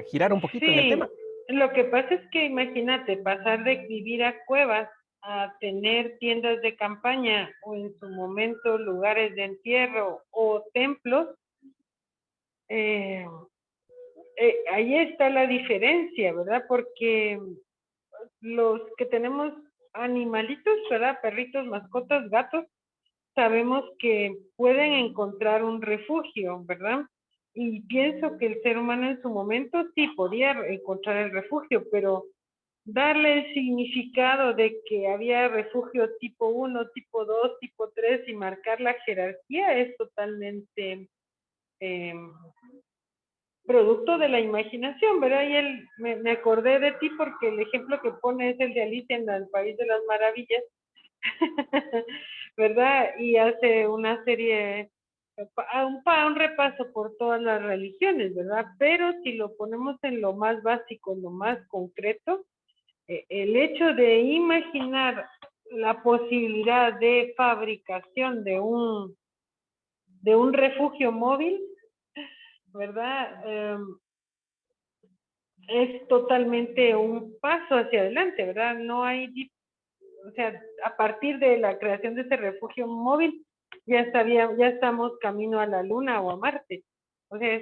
A: girar un poquito en el
D: Sí,
A: tema.
D: lo que pasa es que imagínate pasar de vivir a cuevas a tener tiendas de campaña o en su momento lugares de entierro o templos. Ahí está la diferencia, ¿verdad? Porque los que tenemos animalitos, ¿verdad? Perritos, mascotas, gatos, sabemos que pueden encontrar un refugio, ¿verdad? Y pienso que el ser humano en su momento sí podía encontrar el refugio, pero darle el significado de que había refugio tipo 1, tipo 2, tipo 3 y marcar la jerarquía es totalmente producto de la imaginación, ¿verdad? Y me acordé de ti porque el ejemplo que pone es el de Alicia en el País de las Maravillas, ¿verdad? Y hace una serie, un repaso por todas las religiones, ¿verdad? Pero si lo ponemos en lo más básico, en lo más concreto, el hecho de imaginar la posibilidad de fabricación de un refugio móvil, ¿verdad? Es totalmente un paso hacia adelante, ¿verdad? No hay, o sea, a partir de la creación de ese refugio móvil, ya estamos camino a la Luna o a Marte. O sea,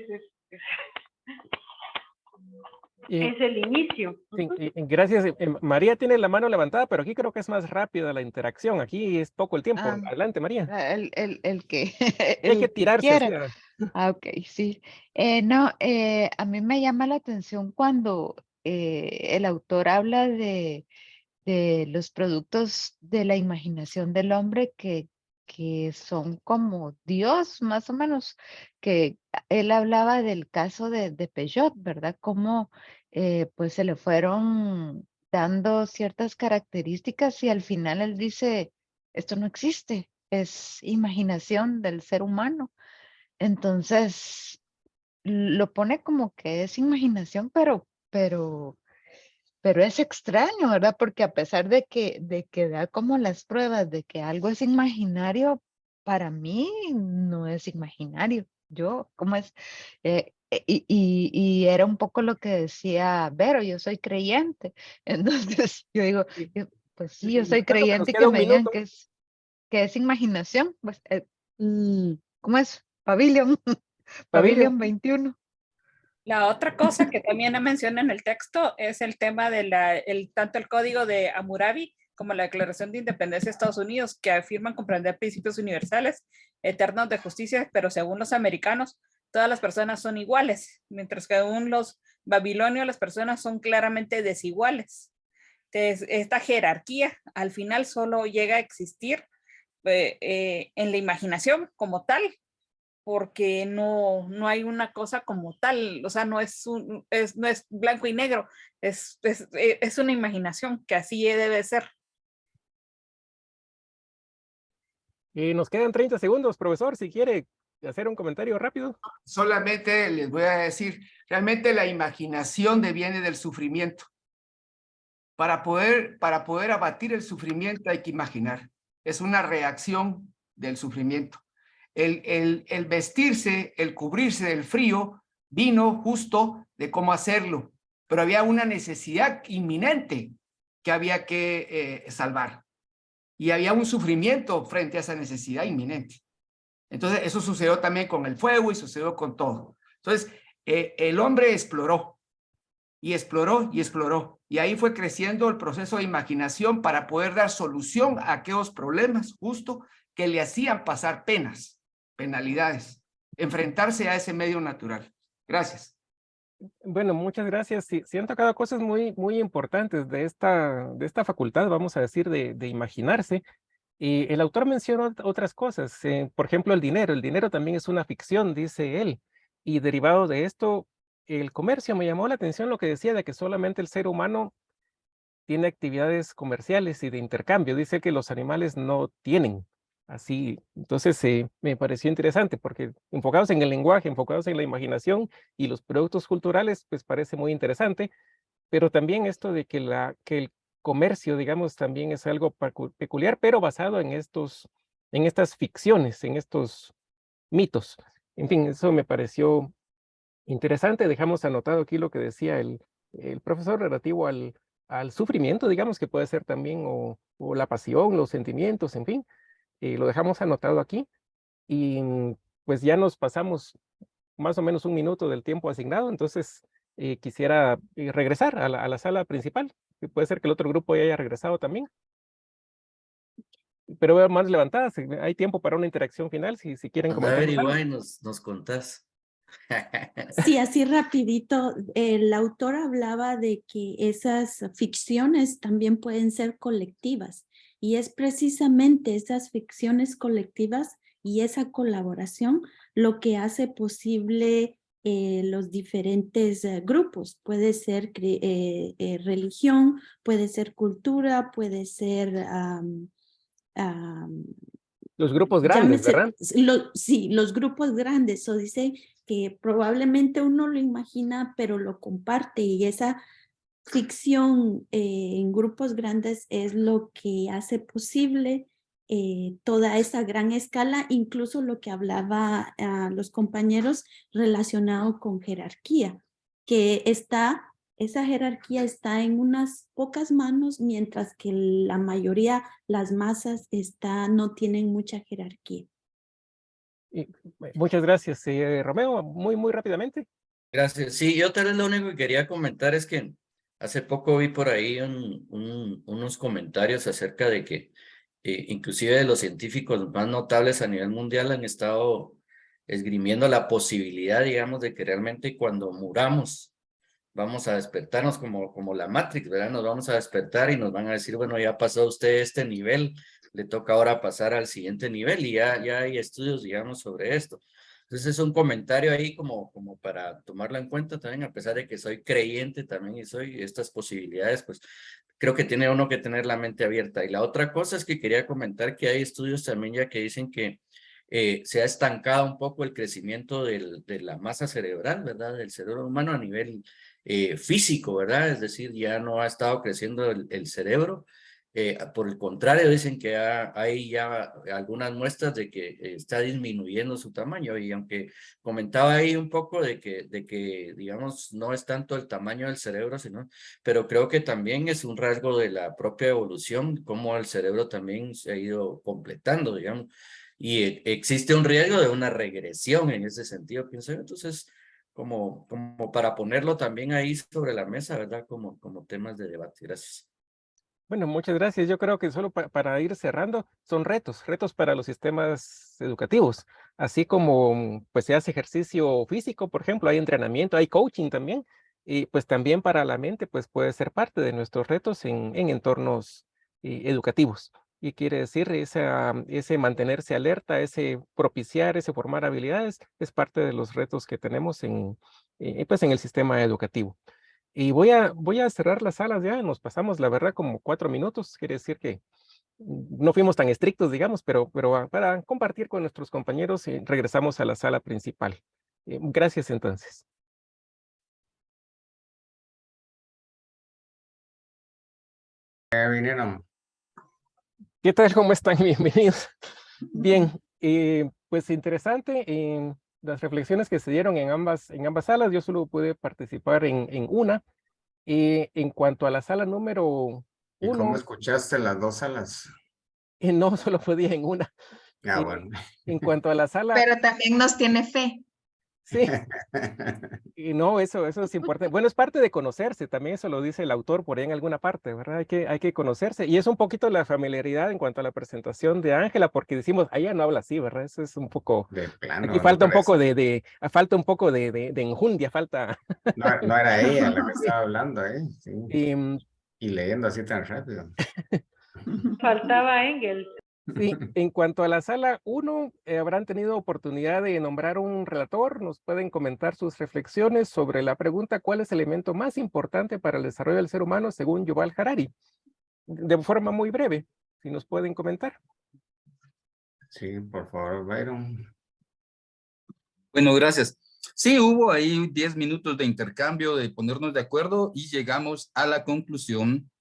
D: es el inicio.
A: Sí, gracias. María tiene la mano levantada, pero aquí creo que es más rápida la interacción. Aquí es poco el tiempo. Adelante, María.
F: El que,
A: Hay que
F: el que
A: tirarse así.
F: quiera. Ok, sí. No, a mí me llama la atención cuando el autor habla de los productos de la imaginación del hombre que son como Dios, más o menos, que él hablaba del caso de Peugeot, ¿verdad? Cómo pues se le fueron dando ciertas características y al final él dice, esto no existe, es imaginación del ser humano. Entonces, lo pone como que es imaginación, pero es extraño, ¿verdad? Porque a pesar de que da como las pruebas de que algo es imaginario, para mí no es imaginario. Yo, ¿cómo es? Y era un poco lo que decía Vero, yo soy creyente. Entonces, yo digo, pues sí, yo soy
A: Recuerdo que nos
F: creyente y
A: queda
F: que
A: un
F: me digan
A: minuto.
F: que es imaginación. Pues, ¿cómo es? Pavilion,
A: Pavilion.
F: Pavilion 21.
N: La otra cosa que también menciona en el texto es el tema de tanto el código de Hammurabi como la Declaración de Independencia de Estados Unidos, que afirman comprender principios universales, eternos de justicia, pero según los americanos, todas las personas son iguales, mientras que según los babilonios, las personas son claramente desiguales. Entonces, esta jerarquía al final solo llega a existir en la imaginación como tal, porque no hay una cosa como tal, o sea, no es blanco y negro, es una imaginación que así debe ser.
A: Nos quedan 30 segundos, profesor, si quiere hacer un comentario rápido.
G: Solamente les voy a decir, realmente la imaginación deviene del sufrimiento. Para poder abatir el sufrimiento hay que imaginar. Es una reacción del sufrimiento. El vestirse, el cubrirse del frío, vino justo de cómo hacerlo, pero había una necesidad inminente que había que salvar. Y había un sufrimiento frente a esa necesidad inminente. Entonces, eso sucedió también con el fuego y sucedió con todo. Entonces, el hombre exploró y exploró y exploró. Y ahí fue creciendo el proceso de imaginación para poder dar solución a aquellos problemas justo que le hacían pasar penas, penalidades, enfrentarse a ese medio natural. Gracias.
A: Bueno, muchas gracias. Sí, sí han tocado cosas muy importantes de esta facultad, vamos a decir, de imaginarse. Y el autor menciona otras cosas, por ejemplo, el dinero. El dinero también es una ficción, dice él. Y derivado de esto, el comercio. Me llamó la atención lo que decía de que solamente el ser humano tiene actividades comerciales y de intercambio. Dice que los animales no tienen. Así, entonces me pareció interesante porque enfocados en el lenguaje, enfocados en la imaginación y los productos culturales, pues parece muy interesante, pero también esto de que el comercio, digamos, también es algo peculiar, pero basado en estas ficciones, en estos mitos. En fin, eso me pareció interesante. Dejamos anotado aquí lo que decía el profesor relativo al sufrimiento, digamos, que puede ser también, o la pasión, los sentimientos, en fin. Lo dejamos anotado aquí y pues ya nos pasamos más o menos un minuto del tiempo asignado, entonces quisiera regresar a la sala principal. Puede ser que el otro grupo ya haya regresado también. Pero veo manos levantadas, hay tiempo para una interacción final, si quieren
J: Anda a
A: comentar algo.
J: averiguar y nos contás.
H: Sí, así rapidito, el autor hablaba de que esas ficciones también pueden ser colectivas y es precisamente esas ficciones colectivas y esa colaboración lo que hace posible los diferentes grupos. Puede ser religión, puede ser cultura, puede ser
A: los grupos grandes,
H: llámese,
A: ¿verdad?
H: Sí, los grupos grandes. O dice que probablemente uno lo imagina, pero lo comparte, y esa ficción en grupos grandes es lo que hace posible toda esa gran escala, incluso lo que hablaba los compañeros relacionado con jerarquía, que esa jerarquía está en unas pocas manos, mientras que la mayoría, las masas, no tienen mucha jerarquía.
A: Muchas gracias, Romeo, muy rápidamente.
J: Gracias. Sí, yo tal vez lo único que quería comentar es que hace poco vi por ahí unos comentarios acerca de que inclusive de los científicos más notables a nivel mundial han estado esgrimiendo la posibilidad, digamos, de que realmente cuando muramos vamos a despertarnos como la Matrix, ¿verdad? Nos vamos a despertar y nos van a decir, bueno, ya pasó usted este nivel, le toca ahora pasar al siguiente nivel, y ya hay estudios, digamos, sobre esto. Entonces es un comentario ahí como para tomarlo en cuenta también, a pesar de que soy creyente también y soy estas posibilidades, pues creo que tiene uno que tener la mente abierta. Y la otra cosa es que quería comentar que hay estudios también ya que dicen que se ha estancado un poco el crecimiento de la masa cerebral, ¿verdad? Del cerebro humano a nivel físico, ¿verdad? Es decir, ya no ha estado creciendo el cerebro. Por el contrario, dicen que hay ya algunas muestras de que está disminuyendo su tamaño, y aunque comentaba ahí un poco de que, digamos, no es tanto el tamaño del cerebro, pero creo que también es un rasgo de la propia evolución, cómo el cerebro también se ha ido completando, digamos, y existe un riesgo de una regresión en ese sentido, pienso yo. Entonces, como para ponerlo también ahí sobre la mesa, ¿verdad? Como temas de debate. Gracias.
A: Bueno, muchas gracias. Yo creo que solo para ir cerrando, son retos para los sistemas educativos. Así como pues se hace ejercicio físico, por ejemplo, hay entrenamiento, hay coaching también, y pues también para la mente pues puede ser parte de nuestros retos en entornos educativos. Y quiere decir, ese mantenerse alerta, ese propiciar, ese formar habilidades, es parte de los retos que tenemos pues en el sistema educativo. Y voy a cerrar las salas ya, nos pasamos, la verdad, como 4 minutos, quiere decir que no fuimos tan estrictos, digamos, pero para compartir con nuestros compañeros, regresamos a la sala principal. Gracias entonces.
E: Vinieron.
A: ¿Qué tal? ¿Cómo están? Bienvenidos. Bien, Pues interesante las reflexiones que se dieron en ambas salas. Yo solo pude participar en una. En cuanto a la sala número
E: ¿Y cómo
A: 1,
E: escuchaste las dos salas?
A: no, solo podía en una.
E: Ah, bueno.
A: En cuanto a la sala,
B: Pero también nos tiene fe.
A: sí, y no, eso es importante. Bueno, es parte de conocerse, también eso lo dice el autor por ahí en alguna parte, ¿verdad? Hay que conocerse. Y es un poquito la familiaridad en cuanto a la presentación de Ángela, porque decimos, ella no habla así, ¿verdad? Eso es un poco,
E: De plano,
A: aquí
E: no
A: falta un poco
E: parece.
A: falta un poco de enjundia, falta.
E: No era ella la que estaba hablando, ¿eh? Sí.
A: Y,
E: Y leyendo así tan rápido.
D: Faltaba Engels.
A: sí, en cuanto a la sala 1, habrán tenido oportunidad de nombrar un relator. Nos pueden comentar sus reflexiones sobre la pregunta: ¿cuál es el elemento más importante para el desarrollo del ser humano según Yuval Harari? De forma muy breve, si nos pueden comentar.
E: Sí, por favor, Byron.
C: Bueno, gracias. Sí, hubo ahí 10 minutos de intercambio, de ponernos de acuerdo y llegamos a la conclusión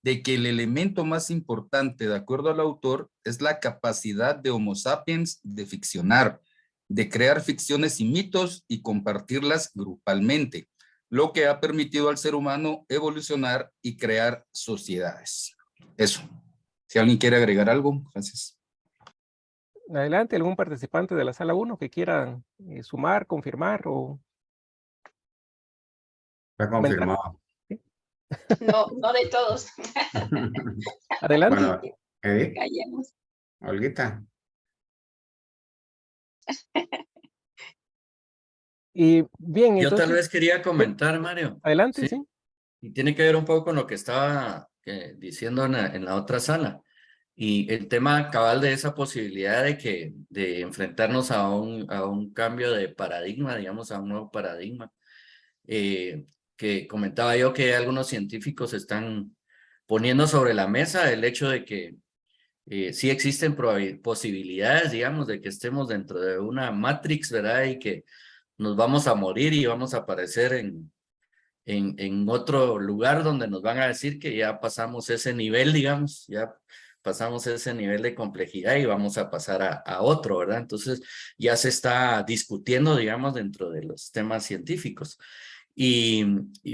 C: de que el elemento más importante, de acuerdo al autor, es la capacidad de Homo sapiens de ficcionar, de crear ficciones y mitos y compartirlas grupalmente, lo que ha permitido al ser humano evolucionar y crear sociedades. Eso. Si alguien quiere agregar algo, gracias.
A: Adelante, algún participante de la sala 1 que quiera sumar, confirmar o...
E: Está confirmado.
A: ¿Sí?
M: No, no de todos.
A: Adelante.
E: Bueno, Edith,
M: Callemos.
E: Olguita.
A: Y bien,
J: Yo
A: entonces...
J: tal vez quería comentar, Mario.
A: Adelante,
J: Sí.
A: sí.
J: Y tiene que ver un poco con lo que estaba diciendo en la otra sala. Y el tema cabal de esa posibilidad de enfrentarnos a un cambio de paradigma, digamos, a un nuevo paradigma, que comentaba yo que algunos científicos están poniendo sobre la mesa el hecho de que sí existen posibilidades, digamos, de que estemos dentro de una matrix, ¿verdad? Y que nos vamos a morir y vamos a aparecer en otro lugar donde nos van a decir que ya pasamos ese nivel, digamos, ya pasamos ese nivel de complejidad y vamos a pasar a otro, ¿verdad? Entonces ya se está discutiendo, digamos, dentro de los temas científicos. Y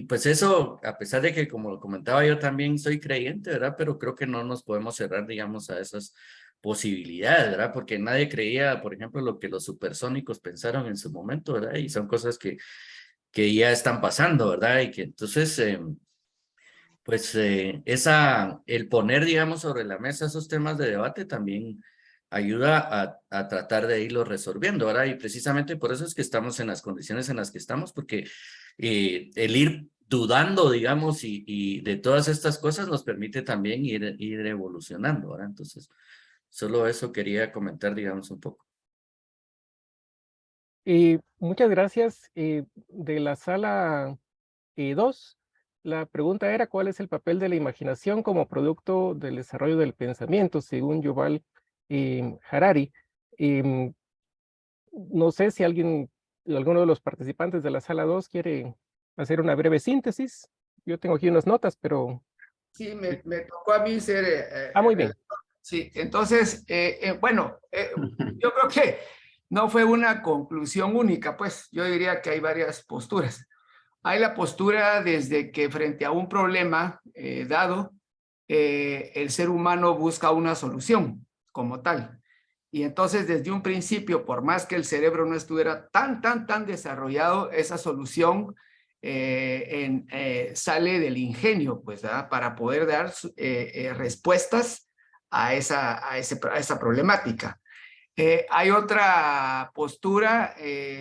J: pues eso, a pesar de que, como lo comentaba, yo también soy creyente, ¿verdad? Pero creo que no nos podemos cerrar, digamos, a esas posibilidades, ¿verdad? Porque nadie creía, por ejemplo, lo que los supersónicos pensaron en su momento, ¿verdad? Y son cosas que ya están pasando, ¿verdad? Y que entonces, pues, el poner, digamos, sobre la mesa esos temas de debate también ayuda a tratar de irlo resolviendo, ¿verdad? Y precisamente por eso es que estamos en las condiciones en las que estamos, porque el ir dudando, digamos, y de todas estas cosas nos permite también ir evolucionando, ¿verdad? Entonces, solo eso quería comentar, digamos, un poco.
A: Muchas gracias. De la sala 2, la pregunta era: ¿cuál es el papel de la imaginación como producto del desarrollo del pensamiento, según Yuval Harari? No sé si alguno de los participantes de la sala 2 quiere hacer una breve síntesis. Yo tengo aquí unas notas, pero...
G: Sí, me tocó a mí ser...
A: muy bien.
G: Sí, entonces, bueno, yo creo que no fue una conclusión única, pues yo diría que hay varias posturas. Hay la postura desde que frente a un problema dado, el ser humano busca una solución como tal. Y entonces desde un principio, por más que el cerebro no estuviera tan desarrollado, esa solución sale del ingenio, pues, ¿verdad? Para poder dar respuestas a esa problemática. Hay otra postura,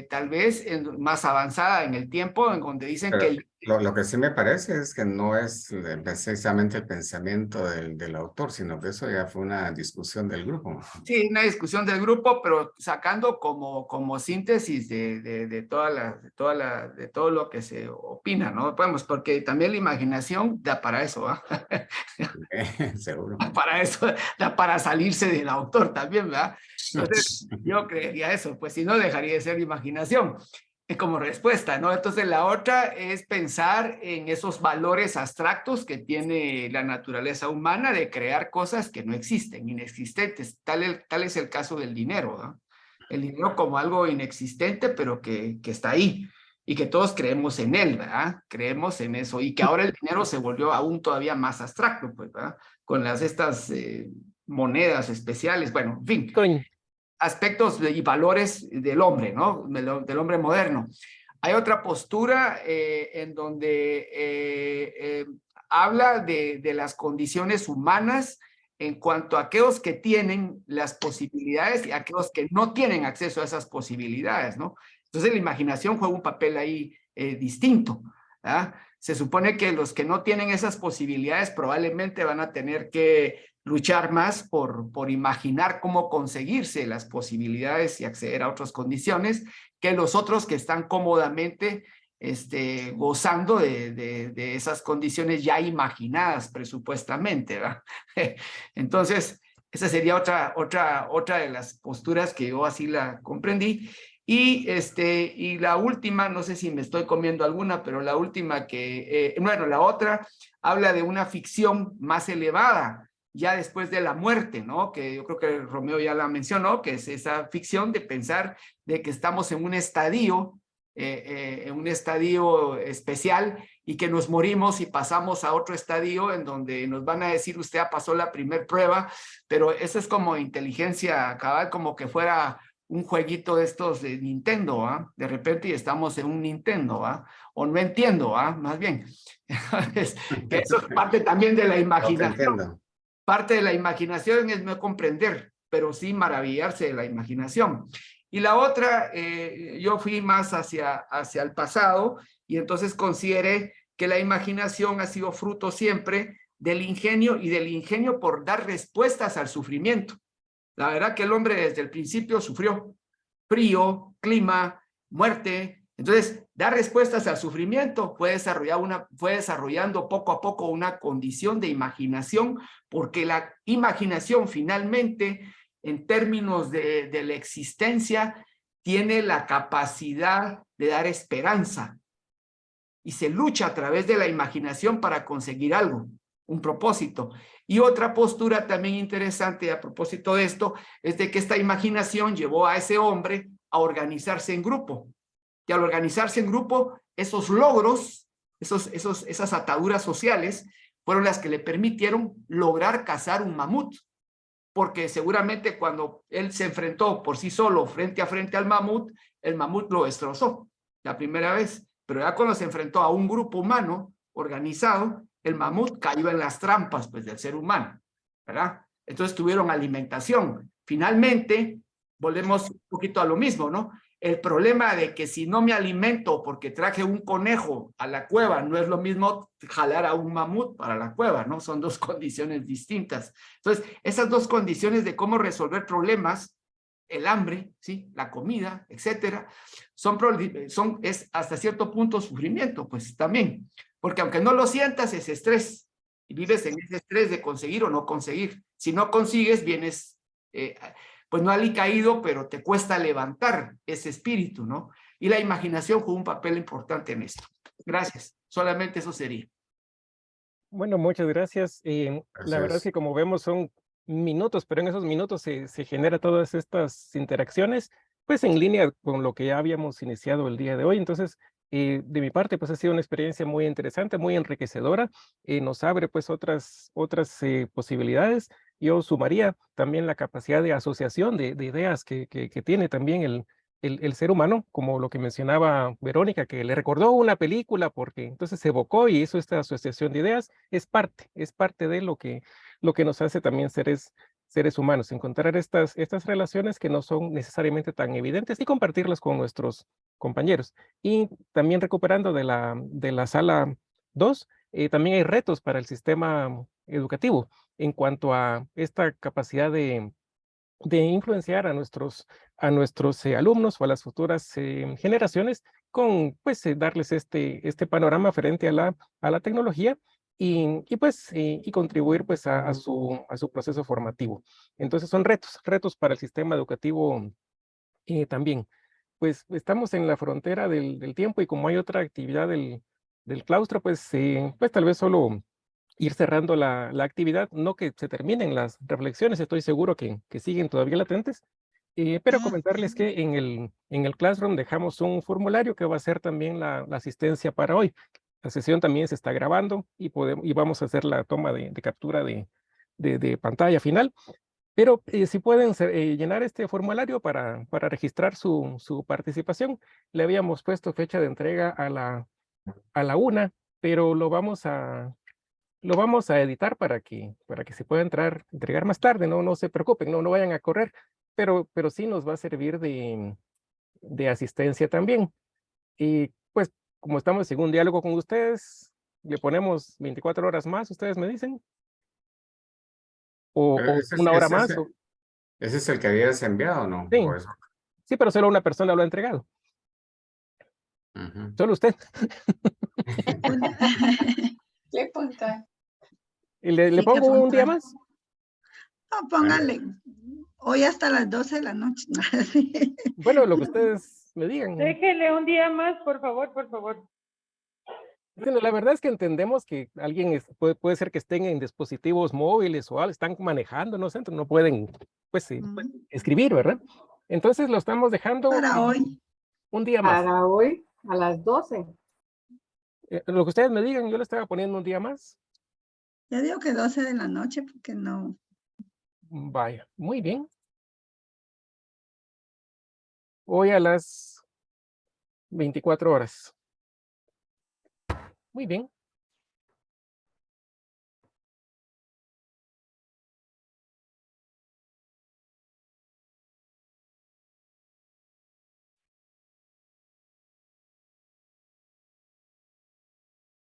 G: tal vez más avanzada en el tiempo, en donde dicen
E: Pero
G: que...
E: lo que sí me parece es que no es precisamente el pensamiento del autor, sino que eso ya fue una discusión del grupo.
G: Sí, una discusión del grupo, pero sacando como síntesis de todo lo que se opina, ¿no? Podemos, porque también la imaginación da para eso, ¿ah?
E: Seguro.
G: Para eso, da para salirse del autor también, ¿verdad? Entonces, yo creería eso, pues si no dejaría de ser imaginación. como respuesta, ¿no? Entonces la otra es pensar en esos valores abstractos que tiene la naturaleza humana de crear cosas que no existen, inexistentes. Tal es el caso del dinero, ¿no? El dinero como algo inexistente, pero que está ahí y que todos creemos en él, ¿verdad? Creemos en eso y que ahora el dinero se volvió aún todavía más abstracto, pues, ¿verdad? Con estas monedas especiales, bueno, en fin. Aspectos y valores del hombre, ¿no? Del hombre moderno. Hay otra postura en donde habla de las condiciones humanas en cuanto a aquellos que tienen las posibilidades y aquellos que no tienen acceso a esas posibilidades, ¿no? Entonces la imaginación juega un papel ahí distinto, ¿verdad? Se supone que los que no tienen esas posibilidades probablemente van a tener que luchar más por imaginar cómo conseguirse las posibilidades y acceder a otras condiciones que los otros que están cómodamente gozando de esas condiciones ya imaginadas presupuestamente, ¿verdad? Entonces, esa sería otra de las posturas que yo así la comprendí. Y la última, no sé si me estoy comiendo alguna, pero la última bueno, la otra habla de una ficción más elevada, ya después de la muerte, ¿no? Que yo creo que Romeo ya la mencionó, que es esa ficción de pensar de que estamos en un estadio especial y que nos morimos y pasamos a otro estadio en donde nos van a decir usted ya pasó la primer prueba, pero eso es como inteligencia cabal, como que fuera un jueguito de estos de Nintendo, ¿ah? De repente estamos en un Nintendo, ¿ah? O no entiendo, ¿ah? Más bien. Que eso es parte también de la imaginación. Parte de la imaginación es no comprender, pero sí maravillarse de la imaginación. Y la otra, yo fui más hacia el pasado y entonces consideré que la imaginación ha sido fruto siempre del ingenio y del ingenio por dar respuestas al sufrimiento. La verdad que el hombre desde el principio sufrió frío, clima, muerte. Entonces, dar respuestas al sufrimiento fue desarrollando poco a poco una condición de imaginación, porque la imaginación finalmente, en términos de la existencia, tiene la capacidad de dar esperanza. Y se lucha a través de la imaginación para conseguir algo, un propósito. Y otra postura también interesante a propósito de esto es de que esta imaginación llevó a ese hombre a organizarse en grupo. Y al organizarse en grupo, esos logros, esas ataduras sociales, fueron las que le permitieron lograr cazar un mamut. Porque seguramente cuando él se enfrentó por sí solo frente a frente al mamut, el mamut lo destrozó la primera vez. Pero ya cuando se enfrentó a un grupo humano organizado, el mamut cayó en las trampas pues, del ser humano, ¿verdad? Entonces tuvieron alimentación. Finalmente, volvemos un poquito a lo mismo, ¿no? El problema de que si no me alimento porque traje un conejo a la cueva, no es lo mismo jalar a un mamut para la cueva, ¿no? Son dos condiciones distintas. Entonces, esas dos condiciones de cómo resolver problemas, el hambre, ¿sí? La comida, etcétera, es hasta cierto punto sufrimiento, pues también. Porque aunque no lo sientas, es estrés. Y vives en ese estrés de conseguir o no conseguir. Si no consigues, vienes, pues no alicaído, pero te cuesta levantar ese espíritu, ¿no? Y la imaginación juega un papel importante en esto. Gracias. Solamente eso sería.
A: Bueno, muchas gracias. La verdad es que como vemos son minutos, pero en esos minutos se genera todas estas interacciones, pues en línea con lo que ya habíamos iniciado el día de hoy. Entonces, de mi parte, pues ha sido una experiencia muy interesante, muy enriquecedora. Nos abre pues otras posibilidades. Yo sumaría también la capacidad de asociación de ideas que tiene también el ser humano, como lo que mencionaba Verónica, que le recordó una película porque entonces se evocó y hizo esta asociación de ideas. Es parte de lo que nos hace también seres humanos, encontrar estas relaciones que no son necesariamente tan evidentes y compartirlas con nuestros compañeros. Y también recuperando de la sala 2, también hay retos para el sistema educativo en cuanto a esta capacidad de influenciar a nuestros alumnos o a las futuras generaciones con, pues, darles este panorama frente a la tecnología y contribuir, pues, a su proceso formativo. Entonces, son retos para el sistema educativo también. pues estamos en la frontera del tiempo y como hay otra actividad del claustro, pues tal vez solo ir cerrando la actividad, no que se terminen las reflexiones, estoy seguro que siguen todavía latentes, pero comentarles que en el Classroom dejamos un formulario que va a ser también la asistencia para hoy. La sesión también se está grabando y vamos a hacer la toma de captura de pantalla final. Pero si pueden llenar este formulario para registrar su participación, le habíamos puesto fecha de entrega a la 1, pero lo vamos a editar para que se pueda entregar más tarde, no se preocupen, no vayan a correr, pero sí nos va a servir de asistencia también. Y pues como estamos en un diálogo con ustedes, le ponemos 24 horas más, ustedes me dicen. O una hora más.
E: ¿Ese es el que habías enviado o no?
A: Sí.
E: ¿O eso?
A: Sí, pero solo una persona lo ha entregado. Solo usted.
M: ¿Qué puntual?
A: ¿Y le
K: Sí,
A: pongo un día más?
K: No, póngale. Hoy hasta las 12 de la noche.
A: Bueno, lo que ustedes me digan.
D: Déjenle un día más, por favor, por favor.
A: Bueno, la verdad es que entendemos que alguien puede ser que estén en dispositivos móviles o algo, están manejando, no sé, no pueden pues escribir, ¿verdad? Entonces lo estamos dejando
K: para hoy.
A: Un día más.
D: Para hoy, a las 12.
A: Lo que ustedes me digan, yo le estaba poniendo un día más.
K: Ya digo que 12 de la noche porque no.
A: Vaya, muy bien. Hoy a las 24 horas. Muy bien.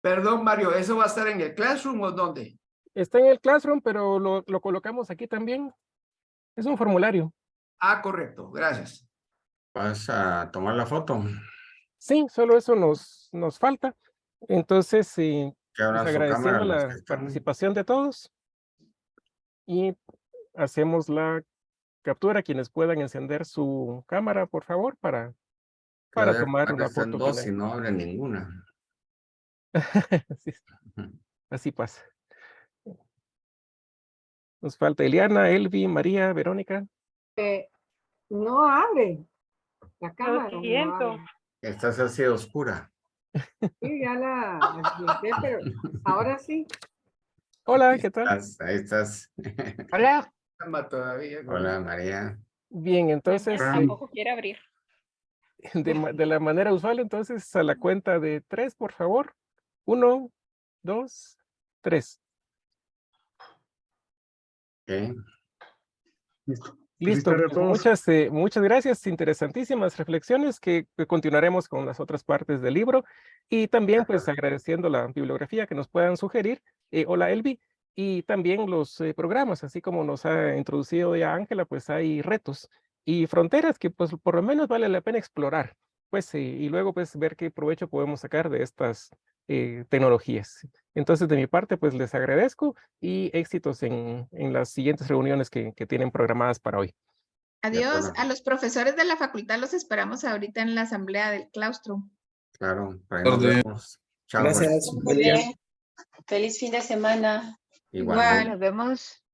G: Perdón, Mario, ¿eso va a estar en el Classroom o dónde?
A: Está en el Classroom, pero lo colocamos aquí también. Es un formulario.
G: Ah, correcto, gracias.
E: ¿Vas a tomar la foto?
A: Sí, solo eso nos falta. Entonces, pues agradeciendo la participación de todos. Y hacemos la captura. Quienes puedan encender su cámara, por favor, para tomar una foto
E: dos
A: final.
E: y no abre ninguna.
A: Sí, así pasa. Nos falta Eliana, Elvi, María, Verónica.
D: No abre la cámara.
M: Lo siento.
E: Estás así oscura.
D: Sí, ya la desbloqueé, pero ahora sí.
A: Hola, ¿qué tal?
E: Ahí estás.
D: Hola.
G: Todavía.
E: Hola, María.
A: Bien, entonces,
N: Tampoco quiere abrir.
A: de la manera usual, entonces, a la cuenta de 3, por favor. 1, 2, 3. Listo, pues muchas gracias, interesantísimas reflexiones que continuaremos con las otras partes del libro y también pues agradeciendo la bibliografía que nos puedan sugerir. Hola Elvi, y también los programas, así como nos ha introducido ya Ángela, pues hay retos y fronteras que pues por lo menos vale la pena explorar, pues y luego pues ver qué provecho podemos sacar de estas tecnologías. Entonces de mi parte pues les agradezco y éxitos en las siguientes reuniones que tienen programadas para hoy.
B: Adiós. A los profesores de la facultad los esperamos ahorita en la asamblea del claustro.
E: Claro, para nos vemos. Chao.
I: Gracias.
M: Muy bien. Feliz fin de semana.
E: Igual.
F: Nos vemos.